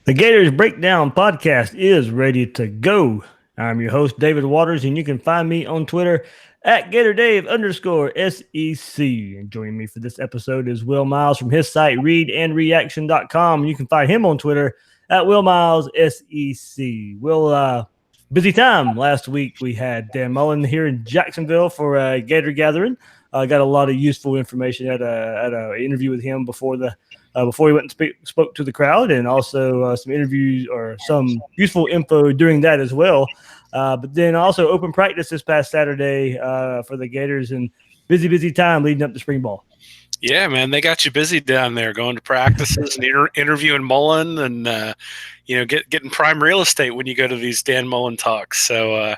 The Gators Breakdown podcast is ready to go. I'm your host, David Waters, and you can find me on Twitter at GatorDave_SEC. And joining me for this episode is Will Miles from his site, readandreaction.com. You can find him on Twitter at WillMilesSEC. Will, busy time last week. We had Dan Mullen here in Jacksonville for a Gator gathering. Got a lot of useful information. Had a interview with him before he went and spoke to the crowd, and also some interviews or some useful info during that as well. But then also open practice this past Saturday for the Gators, and busy time leading up to spring ball. Yeah, man, they got you busy down there, going to practices and interviewing Mullen, and getting prime real estate when you go to these Dan Mullen talks. So,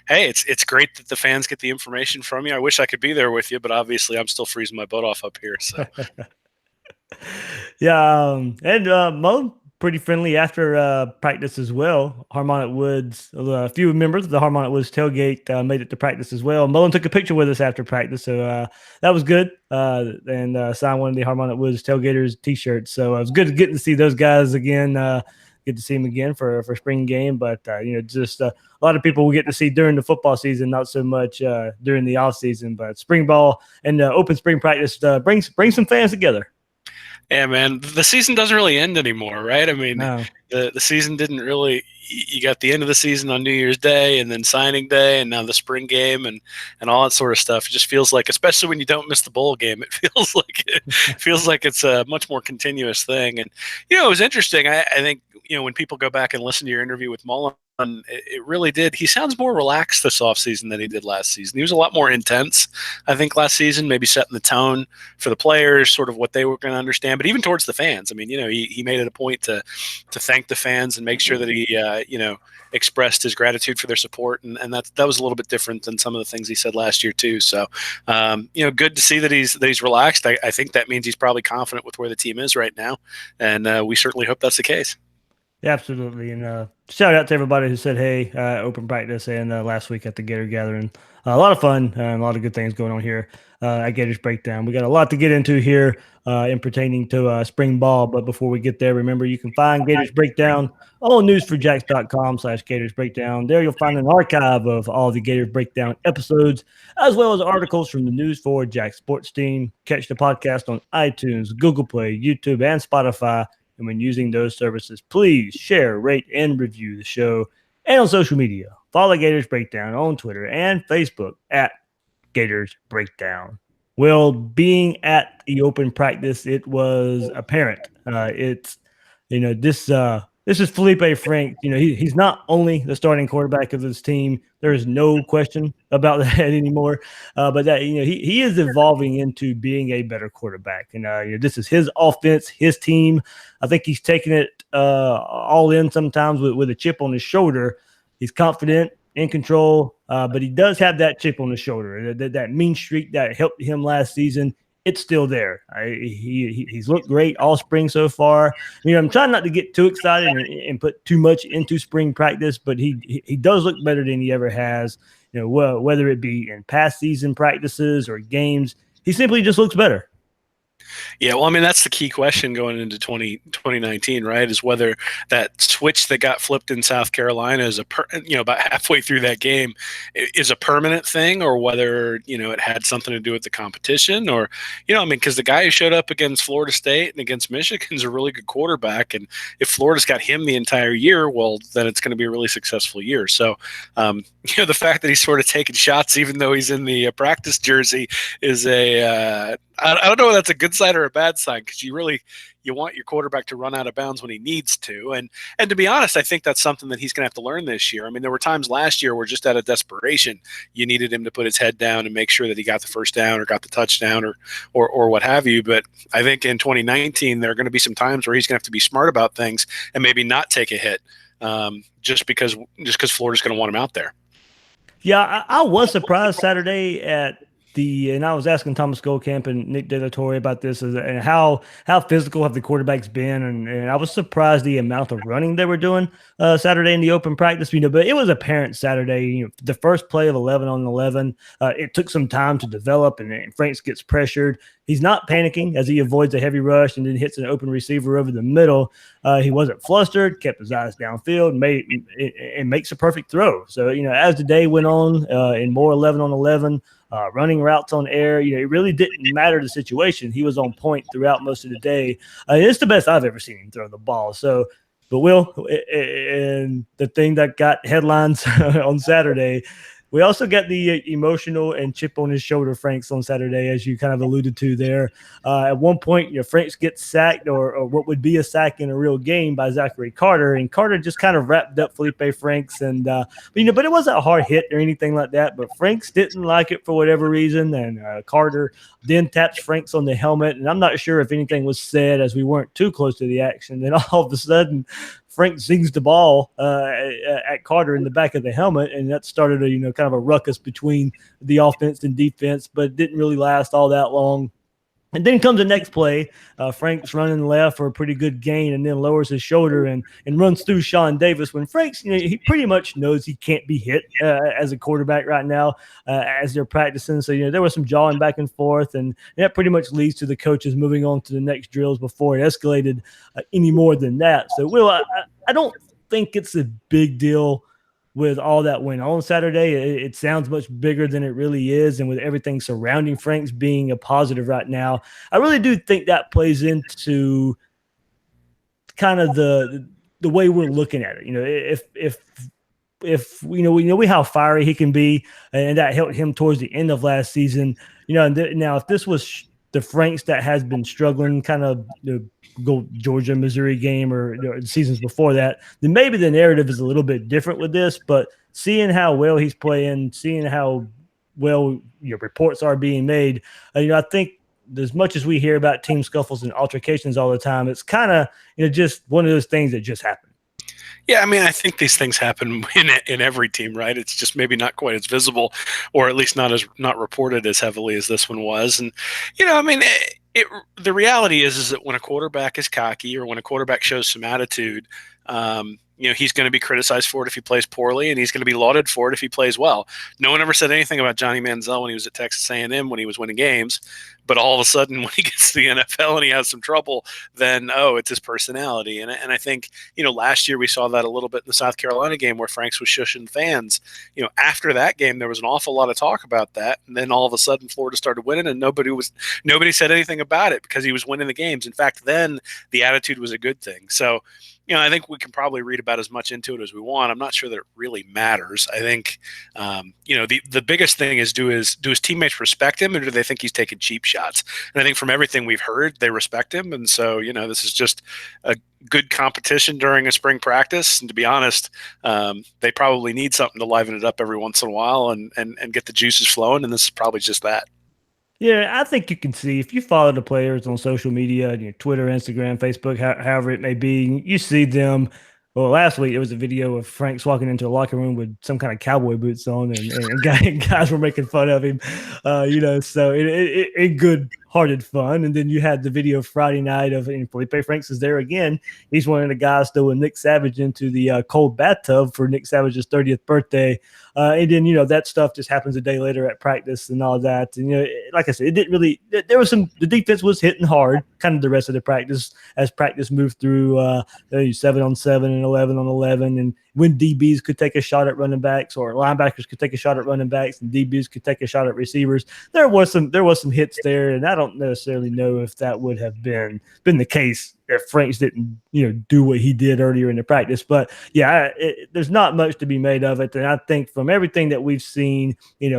hey, it's great that the fans get the information from you. I wish I could be there with you, but obviously I'm still freezing my butt off up here. So. Yeah, and Mullen pretty friendly after practice as well. Harmonic Woods, a few members of the Harmonic Woods tailgate made it to practice as well. Mullen took a picture with us after practice, so that was good. And signed one of the Harmonic Woods tailgaters t-shirts. So it was good getting to see those guys again. Good to see them again for spring game, but just a lot of people we get to see during the football season, not so much during the off season. But spring ball and open spring practice brings some fans together. Yeah, man, the season doesn't really end anymore, right? I mean, No. the season didn't really – you got the end of the season on New Year's Day and then signing day and now the spring game and all that sort of stuff. It just feels like, especially when you don't miss the bowl game, it feels like it's a much more continuous thing. And, it was interesting. I think, when people go back and listen to your interview with Mullen, it really did. He sounds more relaxed this offseason than he did last season. He was a lot more intense, I think, last season, maybe setting the tone for the players, sort of what they were going to understand, but even towards the fans. I mean, he made it a point to thank the fans and make sure that he, expressed his gratitude for their support. And that was a little bit different than some of the things he said last year too. So, good to see that he's relaxed. I think that means he's probably confident with where the team is right now. And we certainly hope that's the case. Yeah, absolutely. And shout out to everybody who said, hey, open practice and last week at the Gator Gathering. A lot of fun and a lot of good things going on here at Gators Breakdown. We got a lot to get into here in pertaining to spring ball. But before we get there, remember you can find Gators Breakdown on newsforjacks.com/Gators Breakdown. There you'll find an archive of all the Gators Breakdown episodes, as well as articles from the News for Jacks sports team. Catch the podcast on iTunes, Google Play, YouTube, and Spotify. And when using those services, please share, rate, and review the show. And on social media, follow Gators Breakdown on Twitter and Facebook at Gators Breakdown. Well, being at the open practice, it was apparent. This is Feleipe Franks. He's not only the starting quarterback of this team. There is no question about that anymore. But that he is evolving into being a better quarterback. And this is his offense, his team. I think he's taking it all in sometimes with a chip on his shoulder. He's confident, in control, but he does have that chip on his shoulder. That mean streak that helped him last season, it's still there. He's looked great all spring so far. I'm trying not to get too excited and put too much into spring practice, but he does look better than he ever has. Whether it be in past season practices or games, he simply just looks better. Yeah, well, I mean, that's the key question going into 2019, right, is whether that switch that got flipped in South Carolina is about halfway through that game is a permanent thing, or whether, it had something to do with the competition, or, because the guy who showed up against Florida State and against Michigan's a really good quarterback. And if Florida's got him the entire year, well, then it's going to be a really successful year. So, the fact that he's sort of taking shots, even though he's in the practice jersey, is I don't know whether that's a good sign or a bad sign, because you want your quarterback to run out of bounds when he needs to. And to be honest, I think that's something that he's going to have to learn this year. I mean, there were times last year where just out of desperation, you needed him to put his head down and make sure that he got the first down or got the touchdown or what have you. But I think in 2019, there are going to be some times where he's going to have to be smart about things and maybe not take a hit just because Florida's going to want him out there. Yeah, I was surprised Saturday and I was asking Thomas Goldcamp and Nick De La Torre about this and how physical have the quarterbacks been, and I was surprised the amount of running they were doing Saturday in the open practice. But it was apparent Saturday. The first play of 11 on 11, it took some time to develop, and Franks gets pressured, he's not panicking as he avoids a heavy rush and then hits an open receiver over the middle. He wasn't flustered, kept his eyes downfield, and makes a perfect throw. So, as the day went on, in more 11 on 11, running routes on air, it really didn't matter the situation. He was on point throughout most of the day. It's the best I've ever seen him throw the ball. So, but Will, and the thing that got headlines on Saturday, we also got the emotional and chip on his shoulder Franks on Saturday, as you kind of alluded to there. At one point, Franks gets sacked, or what would be a sack in a real game, by Zachary Carter, and Carter just kind of wrapped up Feleipe Franks, and but it wasn't a hard hit or anything like that. But Franks didn't like it for whatever reason, and Carter then taps Franks on the helmet, and I'm not sure if anything was said as we weren't too close to the action. Then all of a sudden, Frank zings the ball at Carter in the back of the helmet, and that started a kind of a ruckus between the offense and defense, but it didn't really last all that long. And then comes the next play. Frank's running left for a pretty good gain, and then lowers his shoulder and runs through Sean Davis. When Frank's, he pretty much knows he can't be hit as a quarterback right now as they're practicing. So, there was some jawing back and forth, and that pretty much leads to the coaches moving on to the next drills before it escalated any more than that. So, Will, I don't think it's a big deal with all that went on Saturday. It sounds much bigger than it really is. And with everything surrounding Franks being a positive right now, I really do think that plays into kind of the way we're looking at it. If we know how fiery he can be, and that helped him towards the end of last season, now if this was the Franks that has been struggling, kind of go Georgia, Missouri game, or the seasons before that, then maybe the narrative is a little bit different with this. But seeing how well he's playing, seeing how well reports are being made, I think as much as we hear about team scuffles and altercations all the time, it's kind of just one of those things that just happen. Yeah, I think these things happen in every team, right? It's just maybe not quite as visible, or at least not reported as heavily as this one was. And the reality is that when a quarterback is cocky, or when a quarterback shows some attitude, he's going to be criticized for it if he plays poorly, and he's going to be lauded for it if he plays well. No one ever said anything about Johnny Manziel when he was at Texas A&M when he was winning games, but all of a sudden when he gets to the NFL and he has some trouble, then it's his personality. And I think last year we saw that a little bit in the South Carolina game where Franks was shushing fans. After that game there was an awful lot of talk about that, and then all of a sudden Florida started winning, and nobody said anything about it because he was winning the games. In fact, then the attitude was a good thing. So I think we can probably read about as much into it as we want. I'm not sure that it really matters. I think, the biggest thing is do his teammates respect him, or do they think he's taking cheap shots? And I think from everything we've heard, they respect him. And so, this is just a good competition during a spring practice. And to be honest, they probably need something to liven it up every once in a while and get the juices flowing. And this is probably just that. Yeah, I think you can see if you follow the players on social media, Twitter, Instagram, Facebook, however it may be, you see them. Well, last week it was a video of Franks walking into a locker room with some kind of cowboy boots on, and guys were making fun of him, so in good-hearted fun. And then you had the video Friday night of Feleipe Franks is there again. He's one of the guys throwing Nick Savage into the cold bathtub for Nick Savage's 30th birthday. And then, that stuff just happens a day later at practice and all that. And, like I said, it didn't really – there was the defense was hitting hard kind of the rest of the practice as practice moved through 7-on-7 and 11-on-11. And when DBs could take a shot at running backs, or linebackers could take a shot at running backs, and DBs could take a shot at receivers, there was some hits there. And I don't necessarily know if that would have been the case if Franks didn't, do what he did earlier in the practice. But yeah, there's not much to be made of it. And I think from everything that we've seen,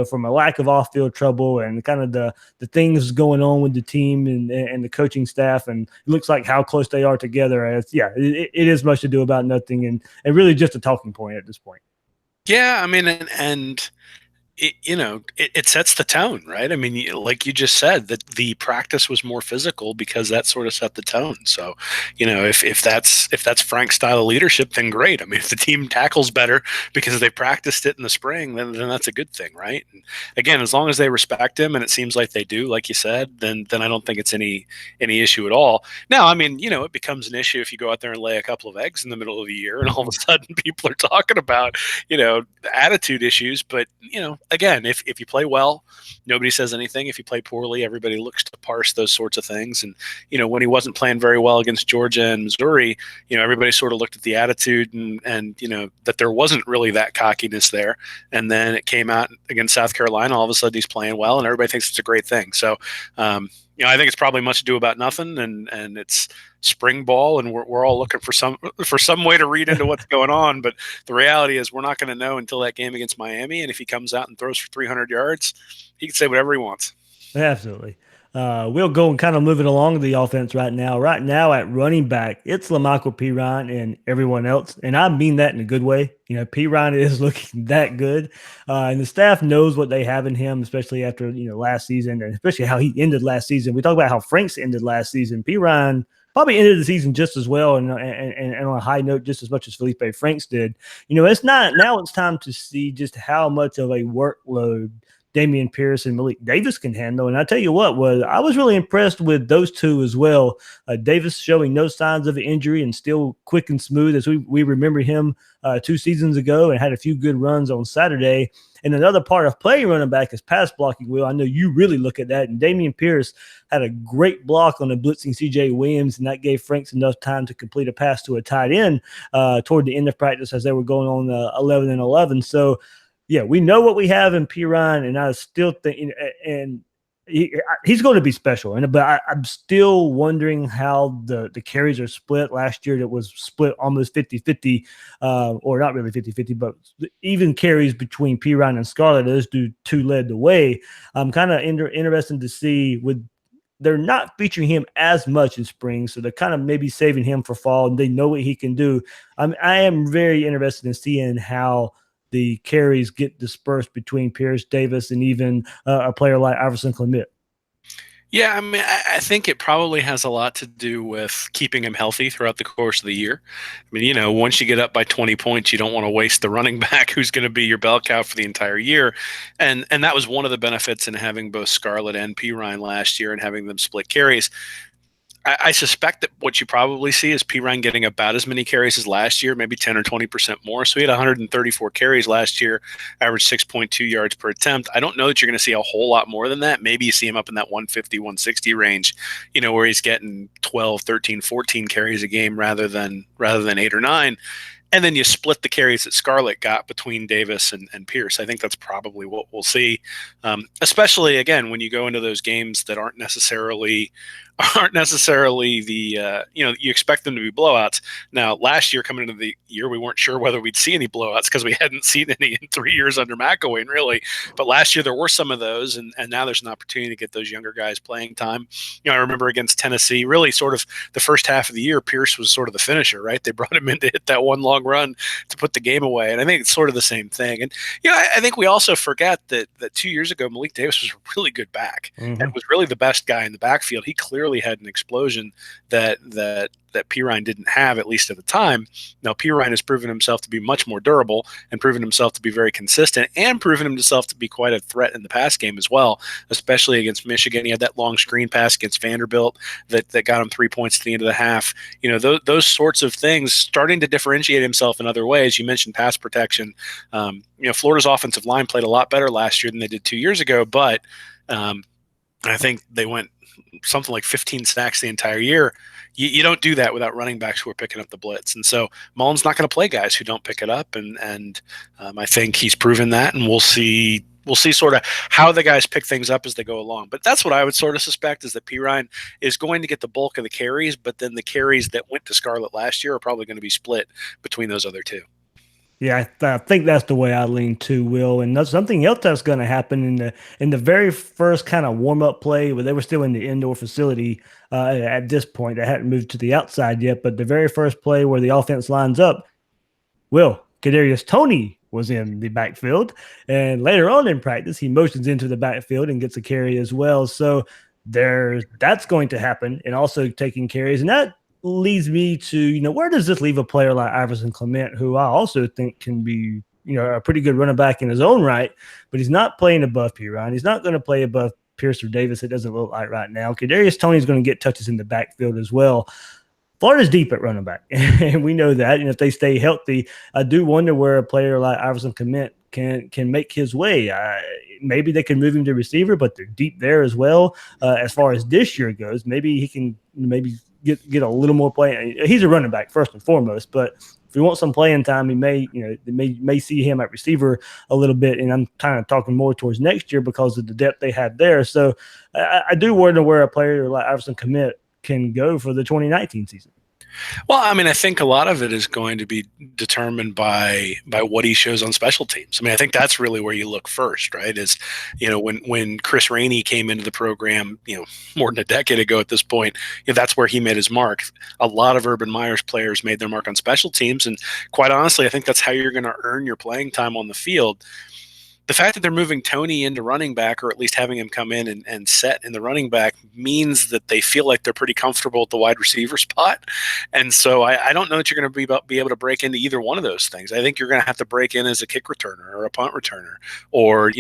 from a lack of off-field trouble and kind of the things going on with the team and the coaching staff, and it looks like how close they are together. It is much to do about nothing, and really just a talking point at this point. Yeah, and it sets the tone, right? Like you just said, that the practice was more physical because that sort of set the tone. So, if that's Frank's style of leadership, then great. If the team tackles better because they practiced it in the spring, then that's a good thing, right? And again, as long as they respect him, and it seems like they do, like you said, then I don't think it's any issue at all. Now, it becomes an issue if you go out there and lay a couple of eggs in the middle of the year, and all of a sudden people are talking about, attitude issues. But again, if you play well, nobody says anything. If you play poorly, everybody looks to parse those sorts of things. And, when he wasn't playing very well against Georgia and Missouri, everybody sort of looked at the attitude and that there wasn't really that cockiness there. And then it came out against South Carolina. All of a sudden he's playing well and everybody thinks it's a great thing. So, I think it's probably much ado about nothing, and it's spring ball, and we're all looking for some way to read into what's going on. But the reality is, we're not going to know until that game against Miami. And if he comes out and throws for 300 yards, he can say whatever he wants. Absolutely. We'll go and kind of moving along the offense right now. Right now at running back, it's LaMichael Pirine and everyone else. And I mean that in a good way. Pirine is looking that good. And the staff knows what they have in him, especially after, last season, and especially how he ended last season. We talk about how Franks ended last season. Pirine probably ended the season just as well and on a high note just as much as Feleipe Franks did. It's not – now it's time to see just how much of a workload Dameon Pierce and Malik Davis can handle. And I tell you what, I was really impressed with those two as well. Davis showing no signs of injury and still quick and smooth as we remember him 2 seasons ago, and had a few good runs on Saturday. And another part of playing running back is pass blocking, Will. I know you really look at that. And Dameon Pierce had a great block on the blitzing C.J. Williams, and that gave Franks enough time to complete a pass to a tight end toward the end of practice as they were going on 11-11. So, yeah, we know what we have in Pirine, and I still think, and he's going to be special. But I'm still wondering how the carries are split. Last year, it was split almost 50-50, or not really 50-50, but even carries between Pirine and Scarlett. Those two led the way. I'm kind of interested to see they're not featuring him as much in spring, so they're kind of maybe saving him for fall, and they know what he can do. I am very interested in seeing how the carries get dispersed between Pierce, Davis, and even a player like Iverson Clement. Yeah, I mean, I think it probably has a lot to do with keeping him healthy throughout the course of the year. I mean, once you get up by 20 points, you don't want to waste the running back who's going to be your bell cow for the entire year. And that was one of the benefits in having both Scarlett and Pirine last year and having them split carries. I suspect that what you probably see is Pirine getting about as many carries as last year, maybe 10 or 20% more. So he had 134 carries last year, averaged 6.2 yards per attempt. I don't know that you're going to see a whole lot more than that. Maybe you see him up in that 150, 160 range, where he's getting 12, 13, 14 carries a game rather than 8 or 9. And then you split the carries that Scarlett got between Davis and Pierce. I think that's probably what we'll see, especially, again, when you go into those games that aren't necessarily the you expect them to be blowouts. Now, last year, coming into the year, we weren't sure whether we'd see any blowouts because we hadn't seen any in 3 years under McElwain, really. But last year there were some of those, and now there's an opportunity to get those younger guys playing time. I remember against Tennessee, really sort of the first half of the year, Pierce was sort of the finisher, right? They brought him in to hit that one long run to put the game away, and I think it's sort of the same thing. And I think we also forget that 2 years ago, Malik Davis was a really good back and was really the best guy in the backfield. He clearly had an explosion that Pirine didn't have, at least at the time. Now, Pirine has proven himself to be much more durable and proven himself to be very consistent and proven himself to be quite a threat in the pass game as well, especially against Michigan. He had that long screen pass against Vanderbilt that got him 3 points at the end of the half. Those sorts of things, starting to differentiate himself in other ways. You mentioned pass protection. Florida's offensive line played a lot better last year than they did 2 years ago, but I think they went something like 15 sacks the entire year. You don't do that without running backs who are picking up the blitz. And so Mullen's not going to play guys who don't pick it up. And I think he's proven that, and we'll see sort of how the guys pick things up as they go along. But that's what I would sort of suspect, is that Pirine is going to get the bulk of the carries, but then the carries that went to Scarlett last year are probably going to be split between those other two. Yeah, I think that's the way I lean too, Will. And that's something else that's going to happen in the very first kind of warm up play where they were still in the indoor facility at this point. They hadn't moved to the outside yet, but the very first play where the offense lines up, Will, Kadarius Toney was in the backfield, and later on in practice, he motions into the backfield and gets a carry as well. So that's going to happen, and also taking carries, and that leads me to, where does this leave a player like Iverson Clement, who I also think can be, a pretty good running back in his own right, but he's not playing above Pirine. He's not going to play above Pierce or Davis. It doesn't look like right now. Kadarius Toney is going to get touches in the backfield as well. Florida's deep at running back, and we know that. And if they stay healthy, I do wonder where a player like Iverson Clement can make his way. Maybe they can move him to receiver, but they're deep there as well. As far as this year goes, maybe he can get a little more play. He's a running back first and foremost, but if we want some playing time, he may see him at receiver a little bit. And I'm kind of talking more towards next year because of the depth they have there. So I do wonder where a player like Iverson Kmet can go for the 2019 season. Well, I mean, I think a lot of it is going to be determined by what he shows on special teams. I mean, I think that's really where you look first, right? Is, when Chris Rainey came into the program, more than a decade ago at this point, that's where he made his mark. A lot of Urban Meyer's players made their mark on special teams, and quite honestly, I think that's how you're going to earn your playing time on the field. The fact that they're moving Toney into running back, or at least having him come in and set in the running back, means that they feel like they're pretty comfortable at the wide receiver spot. And so I don't know that you're going to be able to break into either one of those things. I think you're going to have to break in as a kick returner or a punt returner, or,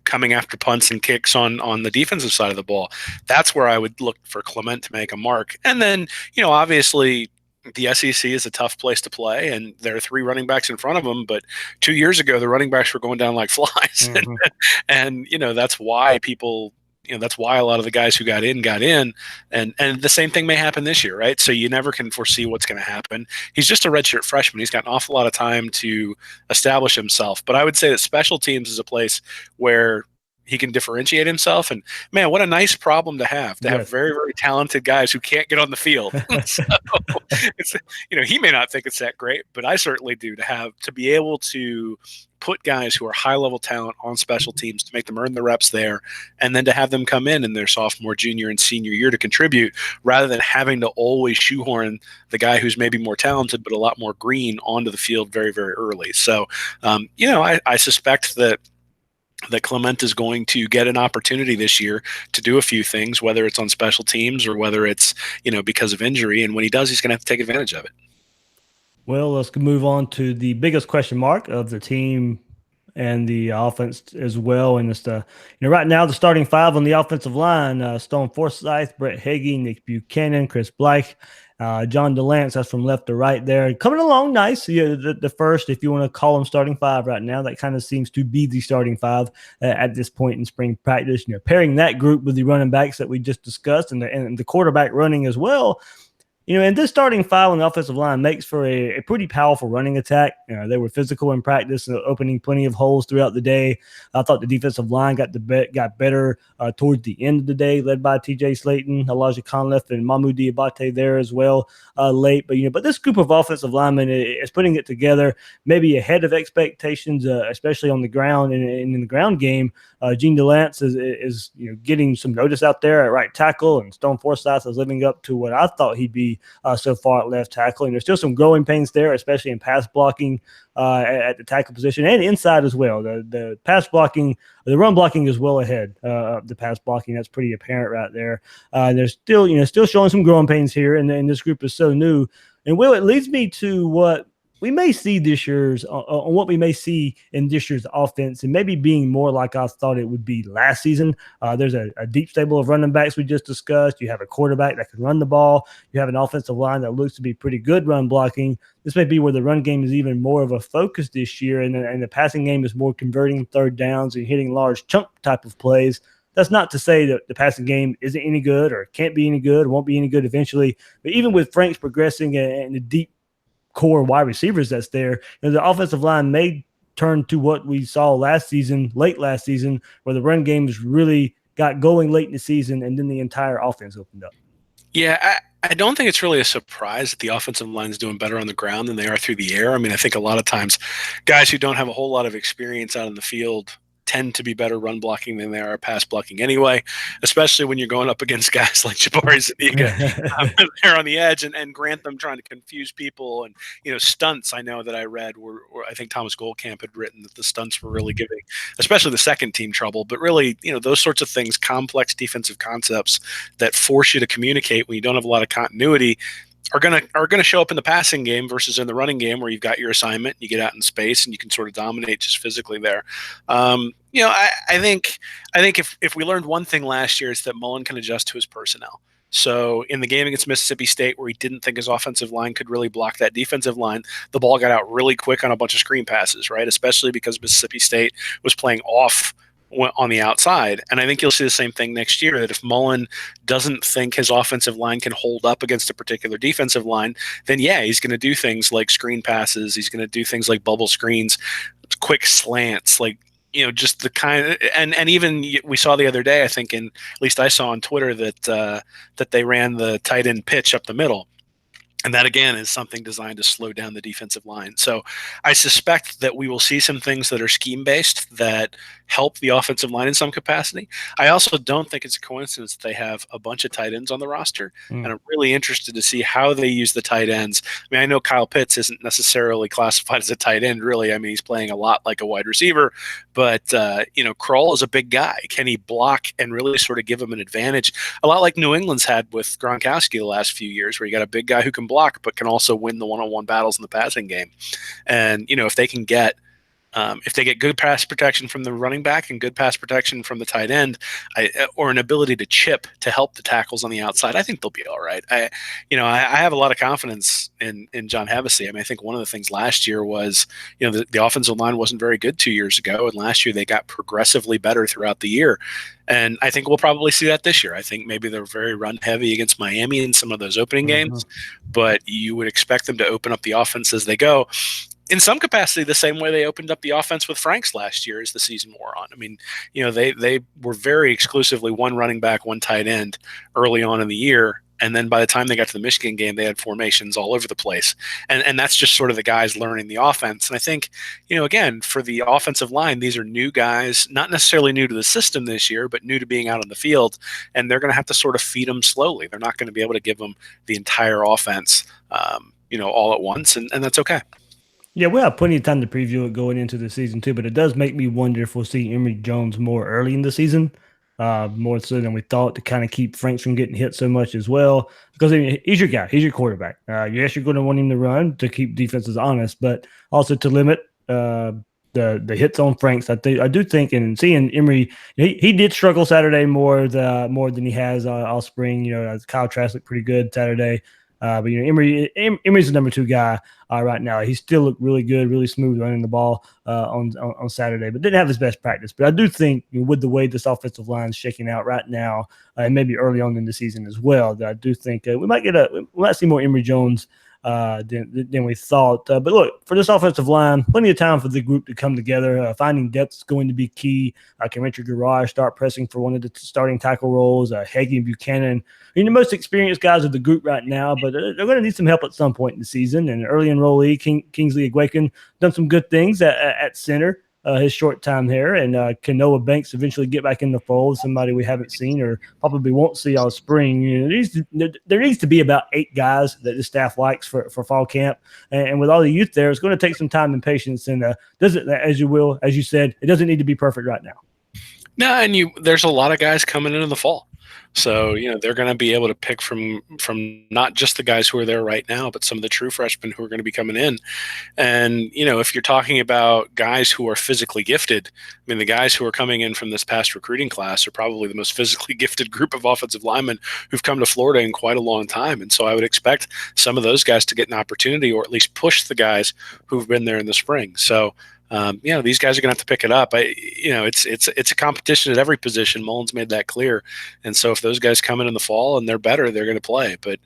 coming after punts and kicks on the defensive side of the ball. That's where I would look for Clement to make a mark. And then, obviously, the SEC is a tough place to play, and there are 3 running backs in front of them. But 2 years ago, the running backs were going down like flies, Mm-hmm. and that's why people, that's why a lot of the guys who got in, and the same thing may happen this year, right? So you never can foresee what's going to happen. He's just a redshirt freshman. He's got an awful lot of time to establish himself. But I would say that special teams is a place where he can differentiate himself. And man, what a nice problem to have Yes. very, very talented guys who can't get on the field. So it's, he may not think it's that great, but I certainly do, to be able to put guys who are high level talent on special teams, to make them earn the reps there, and then to have them come in their sophomore, junior, and senior year to contribute, rather than having to always shoehorn the guy who's maybe more talented but a lot more green onto the field very, very early. So, I suspect that Clement is going to get an opportunity this year to do a few things, whether it's on special teams or whether it's, because of injury. And when he does, he's going to have to take advantage of it. Well, let's move on to the biggest question mark of the team and the offense as well. And it's right now the starting 5 on the offensive line: Stone Forsythe, Brett Hagee, Nick Buchanan, Chris Blythe, John DeLance. That's from left to right there, coming along nice. Yeah, the first, if you want to call them starting 5 right now, that kind of seems to be the starting 5 at this point in spring practice. Pairing that group with the running backs that we just discussed, and the quarterback running as well. And this starting 5 on the offensive line makes for a pretty powerful running attack. They were physical in practice, opening plenty of holes throughout the day. I thought the defensive line got better towards the end of the day, led by T.J. Slayton, Elijah Conliffe, and Mahmoud Diabate there as well late. But this group of offensive linemen is putting it together, maybe ahead of expectations, especially on the ground and in the ground game. Gene DeLance is getting some notice out there at right tackle, and Stone Forsythe is living up to what I thought he'd be so far at left tackle. And there's still some growing pains there, especially in pass blocking at the tackle position and inside as well. The pass blocking, the run blocking is well ahead of the pass blocking. That's pretty apparent right there. There's still showing some growing pains here, and this group is so new. And it leads me to what we may see this year's on what we may see in this year's offense, and maybe being more like I thought it would be last season. There's a deep stable of running backs we just discussed. You have a quarterback that can run the ball. You have an offensive line that looks to be pretty good run blocking. This may be where the run game is even more of a focus this year, and the passing game is more converting third downs and hitting large chunk type of plays. That's not to say that the passing game isn't any good or can't be any good or won't be any good eventually. But even with Franks progressing and the deep core wide receivers that's there, the offensive line may turn to what we saw late last season, where the run games really got going late in the season, and then the entire offense opened up. Yeah, I don't think it's really a surprise that the offensive line is doing better on the ground than they are through the air. I mean, I think a lot of times guys who don't have a whole lot of experience out in the field tend to be better run blocking than they are pass blocking anyway, especially when you're going up against guys like Jabari Zuniga there on the edge, and Grantham trying to confuse people. And, stunts, I know that I read were I think Thomas Goldcamp had written that the stunts were really giving, especially the second team, trouble. But really, those sorts of things, complex defensive concepts that force you to communicate when you don't have a lot of continuity, are gonna show up in the passing game versus in the running game, where you've got your assignment, you get out in space, and you can sort of dominate just physically there. I think if we learned one thing last year, it's that Mullen can adjust to his personnel. So in the game against Mississippi State, where he didn't think his offensive line could really block that defensive line, the ball got out really quick on a bunch of screen passes, right? Especially because Mississippi State was playing off on the outside. And I think you'll see the same thing next year, that if Mullen doesn't think his offensive line can hold up against a particular defensive line, then yeah, he's going to do things like screen passes. He's going to do things like bubble screens, quick slants, like, just the kind of, and even we saw the other day, I think, at least I saw on Twitter that they ran the tight end pitch up the middle. And that, again, is something designed to slow down the defensive line. So I suspect that we will see some things that are scheme-based that help the offensive line in some capacity. I also don't think it's a coincidence that they have a bunch of tight ends on the roster, and I'm really interested to see how they use the tight ends. I mean, I know Kyle Pitts isn't necessarily classified as a tight end, really. I mean, he's playing a lot like a wide receiver, but, Kroll is a big guy. Can he block and really sort of give him an advantage? A lot like New England's had with Gronkowski the last few years, where you got a big guy who can block but can also win the one-on-one battles in the passing game. And if they can get good pass protection from the running back and good pass protection from the tight end, or an ability to chip to help the tackles on the outside, I think they'll be all right. I have a lot of confidence in John Hevesy. I mean, I think one of the things last year was, the offensive line wasn't very good 2 years ago, and last year they got progressively better throughout the year. And I think we'll probably see that this year. I think maybe they're very run heavy against Miami in some of those opening games, but you would expect them to open up the offense as they go, in some capacity the same way they opened up the offense with Franks last year as the season wore on. I mean, they were very exclusively one running back, one tight end early on in the year. And then by the time they got to the Michigan game, they had formations all over the place. And that's just sort of the guys learning the offense. And I think, again, for the offensive line, these are new guys, not necessarily new to the system this year, but new to being out on the field. And they're going to have to sort of feed them slowly. They're not going to be able to give them the entire offense, all at once. And that's okay. Yeah, we'll have plenty of time to preview it going into the season too, but it does make me wonder if we'll see Emory Jones more early in the season, more so than we thought, to kind of keep Franks from getting hit so much as well. Because he's your guy, he's your quarterback. Yes, you're going to want him to run to keep defenses honest, but also to limit the hits on Franks. I do think, and seeing Emory, he did struggle Saturday more than he has all spring. Kyle Trask looked pretty good Saturday. But Emory's the number 2 guy right now. He still looked really good, really smooth running the ball on Saturday, but didn't have his best practice. But I do think, with the way this offensive line is shaking out right now, and maybe early on in the season as well, that I do think we might see more Emory Jones than we thought. But look, for this offensive line, plenty of time for the group to come together. Finding depth is going to be key. Can Richard Garage start pressing for one of the starting tackle roles? Hagee and Buchanan, the most experienced guys of the group right now, but they're going to need some help at some point in the season. And early enrollee Kingsley Egwuekun done some good things at center. His short time there, and can Noah Banks eventually get back in the fold? Somebody we haven't seen or probably won't see all spring. There needs to be about 8 guys that the staff likes for fall camp, and with all the youth there, it's going to take some time and patience. And as you said, it doesn't need to be perfect right now. No, and there's a lot of guys coming in the fall. So, they're going to be able to pick from not just the guys who are there right now, but some of the true freshmen who are going to be coming in. And, if you're talking about guys who are physically gifted, I mean, the guys who are coming in from this past recruiting class are probably the most physically gifted group of offensive linemen who've come to Florida in quite a long time. And so I would expect some of those guys to get an opportunity, or at least push the guys who've been there in the spring. So, these guys are going to have to pick it up. It's a competition at every position. Mullen's made that clear. And so if those guys come in the fall and they're better, they're going to play. But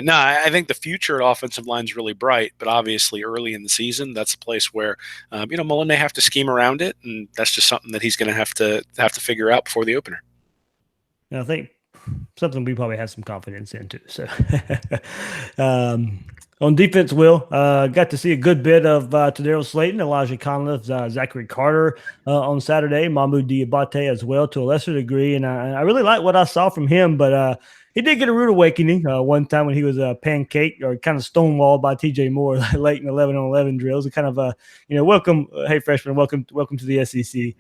no, I think the future at offensive line is really bright. But obviously early in the season, that's a place where, Mullen may have to scheme around it. And that's just something that he's going to have to figure out before the opener. I think something we probably have some confidence in too. So on defense, Will, got to see a good bit of Kadarius Toney, Elijah Conliffe, Zachary Carter on Saturday, Mahmoud Diabate as well to a lesser degree. And I really like what I saw from him, but he did get a rude awakening one time when he was pancaked or kind of stonewalled by TJ Moore late in 11-on-11 drills. Kind of welcome, hey freshman, welcome to the SEC.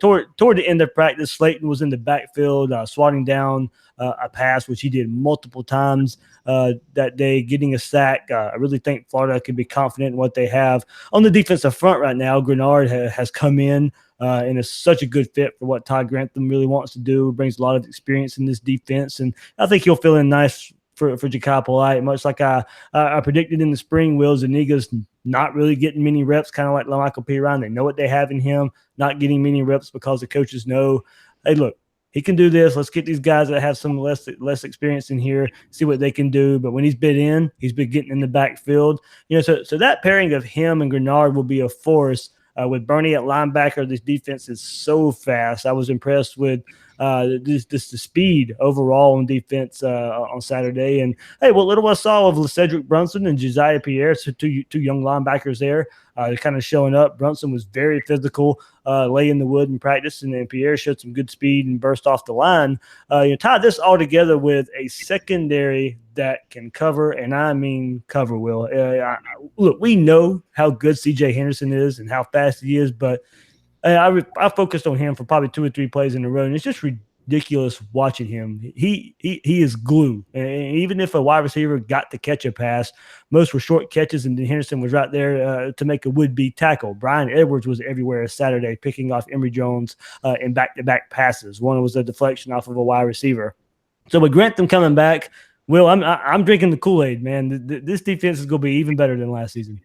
Toward the end of practice, Slayton was in the backfield swatting down a pass, which he did multiple times that day, getting a sack. I really think Florida can be confident in what they have on the defensive front right now. Grenard has come in and is such a good fit for what Todd Grantham really wants to do. Brings a lot of experience in this defense, and I think he'll fill in nice for Ja'Kai Polite, much like I predicted in the spring. Will Zuniga's not really getting many reps, kind of like Michael P. Ryan. They know what they have in him, not getting many reps because the coaches know, hey, look, he can do this. Let's get these guys that have some less experience in here, see what they can do. But when he's been getting in the backfield. So that pairing of him and Grenard will be a force. With Bernie at linebacker, this defense is so fast. I was impressed with the speed overall on defense on Saturday. And hey, what little I saw of Cedric Brunson and Josiah Pierre, so two young linebackers there, kind of showing up. Brunson was very physical, laying the wood in practice, and then Pierre showed some good speed and burst off the line. Tie this all together with a secondary that can cover, and I mean cover, Will. Look, we know how good CJ Henderson is and how fast he is, but I focused on him for probably 2 or 3 plays in a row, and it's just ridiculous watching him. He is glue. And even if a wide receiver got to catch a pass, most were short catches, and Henderson was right there to make a would-be tackle. Brian Edwards was everywhere Saturday, picking off Emory Jones in back-to-back passes. One was a deflection off of a wide receiver. So with Grantham coming back, Will, I'm drinking the Kool-Aid, man. This defense is going to be even better than last season.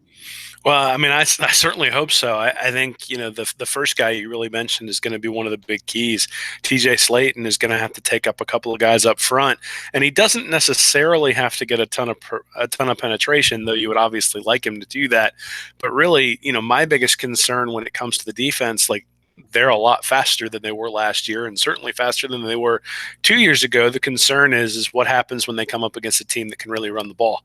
Well, I mean, I certainly hope so. I think, the first guy you really mentioned is going to be one of the big keys. TJ Slayton is going to have to take up a couple of guys up front, and he doesn't necessarily have to get a ton of penetration, though you would obviously like him to do that. But really, my biggest concern when it comes to the defense, like, they're a lot faster than they were last year, and certainly faster than they were 2 years ago. The concern is what happens when they come up against a team that can really run the ball.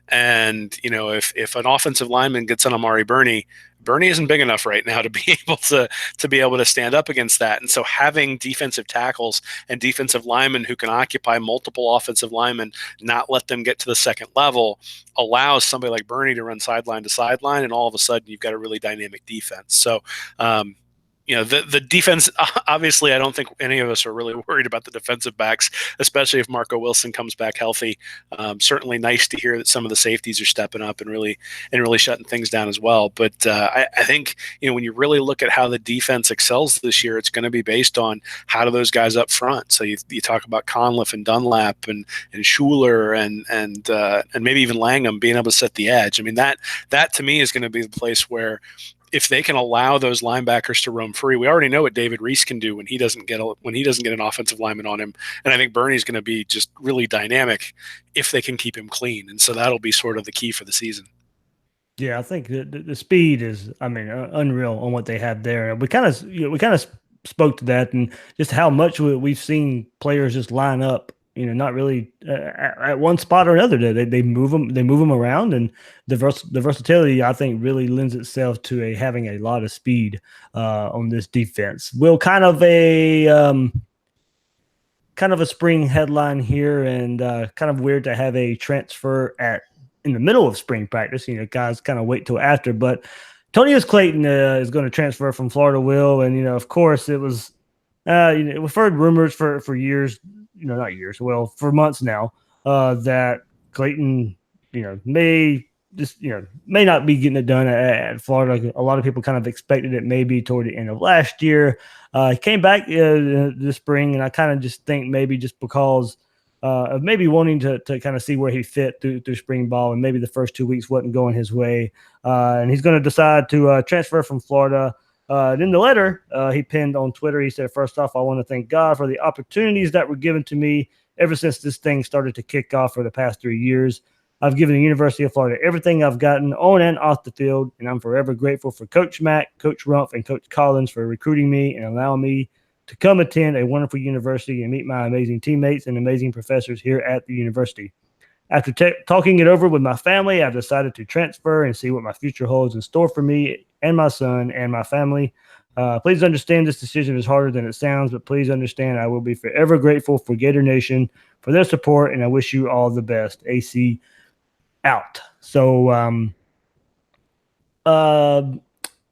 And, if an offensive lineman gets on Amari Burney isn't big enough right now to be able to stand up against that. And so having defensive tackles and defensive linemen who can occupy multiple offensive linemen, not let them get to the second level, allows somebody like Burney to run sideline to sideline, and all of a sudden you've got a really dynamic defense. So, the defense, obviously, I don't think any of us are really worried about the defensive backs, especially if Marco Wilson comes back healthy. Certainly nice to hear that some of the safeties are stepping up and really shutting things down as well. But I think, when you really look at how the defense excels this year, it's going to be based on how do those guys up front. So you talk about Conliff and Dunlap and Schuler and maybe even Langham being able to set the edge. I mean, that to me is going to be the place where, if they can allow those linebackers to roam free, we already know what David Reese can do when he doesn't get an offensive lineman on him. And I think Bernie's going to be just really dynamic if they can keep him clean. And so that'll be sort of the key for the season. Yeah, I think the speed is, unreal on what they have there. We kind of spoke to that, and just how much we've seen players just line up, not really at one spot or another. They move them around, and the versatility, I think, really lends itself to having a lot of speed on this defense. Will, kind of a spring headline here, and kind of weird to have a transfer in the middle of spring practice. Guys kind of wait till after, but Antonneous Clayton is going to transfer from Florida, Will, and of course it was. We've heard rumors for years, not years, well, for months now, that Clayton, may not be getting it done at Florida. A lot of people kind of expected it maybe toward the end of last year. He came back this spring, and I kind of just think maybe just because of maybe wanting to kind of see where he fit through spring ball, and maybe the first 2 weeks wasn't going his way. And he's going to decide to transfer from Florida. In the letter he pinned on Twitter, he said, "First off, I want to thank God for the opportunities that were given to me ever since this thing started to kick off for the past 3 years. I've given the University of Florida everything I've gotten on and off the field, and I'm forever grateful for Coach Mack, Coach Rumpf, and Coach Collins for recruiting me and allowing me to come attend a wonderful university and meet my amazing teammates and amazing professors here at the university. After talking it over with my family, I've decided to transfer and see what my future holds in store for me and my son and my family. Please understand this decision is harder than it sounds, but please understand I will be forever grateful for Gator Nation for their support, and I wish you all the best. AC out." So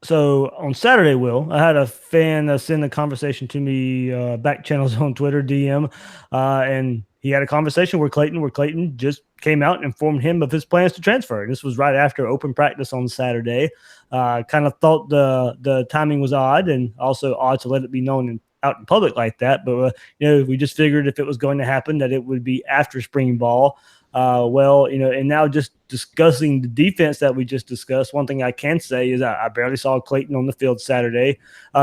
So on Saturday, Will, I had a fan send a conversation to me, back channels on Twitter, DM, and he had a conversation where Clayton just came out and informed him of his plans to transfer. This was right after open practice on Saturday. Kind of thought the timing was odd, and also odd to let it be known out in public like that. But we just figured if it was going to happen, that it would be after spring ball. And now just discussing the defense that we just discussed, one thing I can say is I barely saw Clayton on the field Saturday.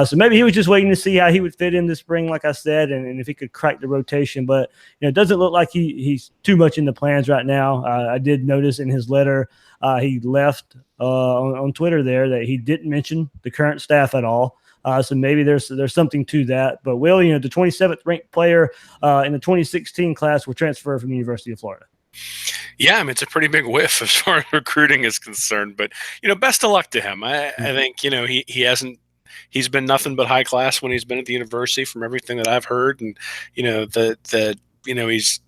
So maybe he was just waiting to see how he would fit in this spring, like I said, and if he could crack the rotation. But, it doesn't look like he's too much in the plans right now. I did notice in his letter he left on Twitter there that he didn't mention the current staff at all. So maybe there's something to that. But, Will, the 27th ranked player in the 2016 class will transfer from the University of Florida. Yeah, I mean, it's a pretty big whiff as far as recruiting is concerned. But, best of luck to him. I think, he's been nothing but high class when he's been at the university from everything that I've heard. And,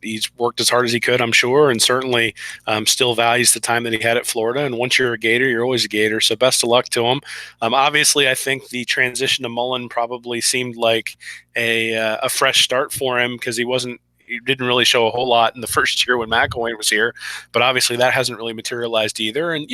he's worked as hard as he could, I'm sure, and certainly still values the time that he had at Florida. And once you're a Gator, you're always a Gator. So best of luck to him. Obviously, I think the transition to Mullen probably seemed like a fresh start for him because he didn't really show a whole lot in the first year when McElwain was here, but obviously that hasn't really materialized either. And,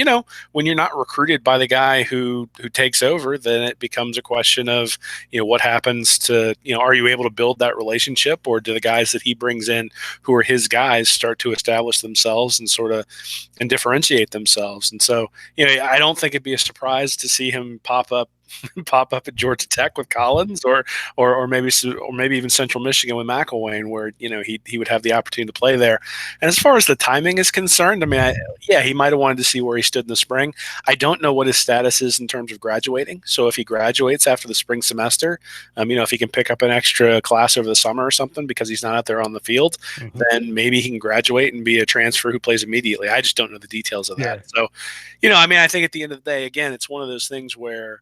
when you're not recruited by the guy who takes over, then it becomes a question of, what happens to, are you able to build that relationship, or do the guys that he brings in who are his guys start to establish themselves and differentiate themselves? And so, I don't think it'd be a surprise to see him pop up at Georgia Tech with Collins, or maybe even Central Michigan with McElwain, where he would have the opportunity to play there. And as far as the timing is concerned, I mean, he might have wanted to see where he stood in the spring. I don't know what his status is in terms of graduating. So if he graduates after the spring semester, if he can pick up an extra class over the summer or something because he's not out there on the field, then maybe he can graduate and be a transfer who plays immediately. I just don't know the details of that. So, I think at the end of the day, again, it's one of those things where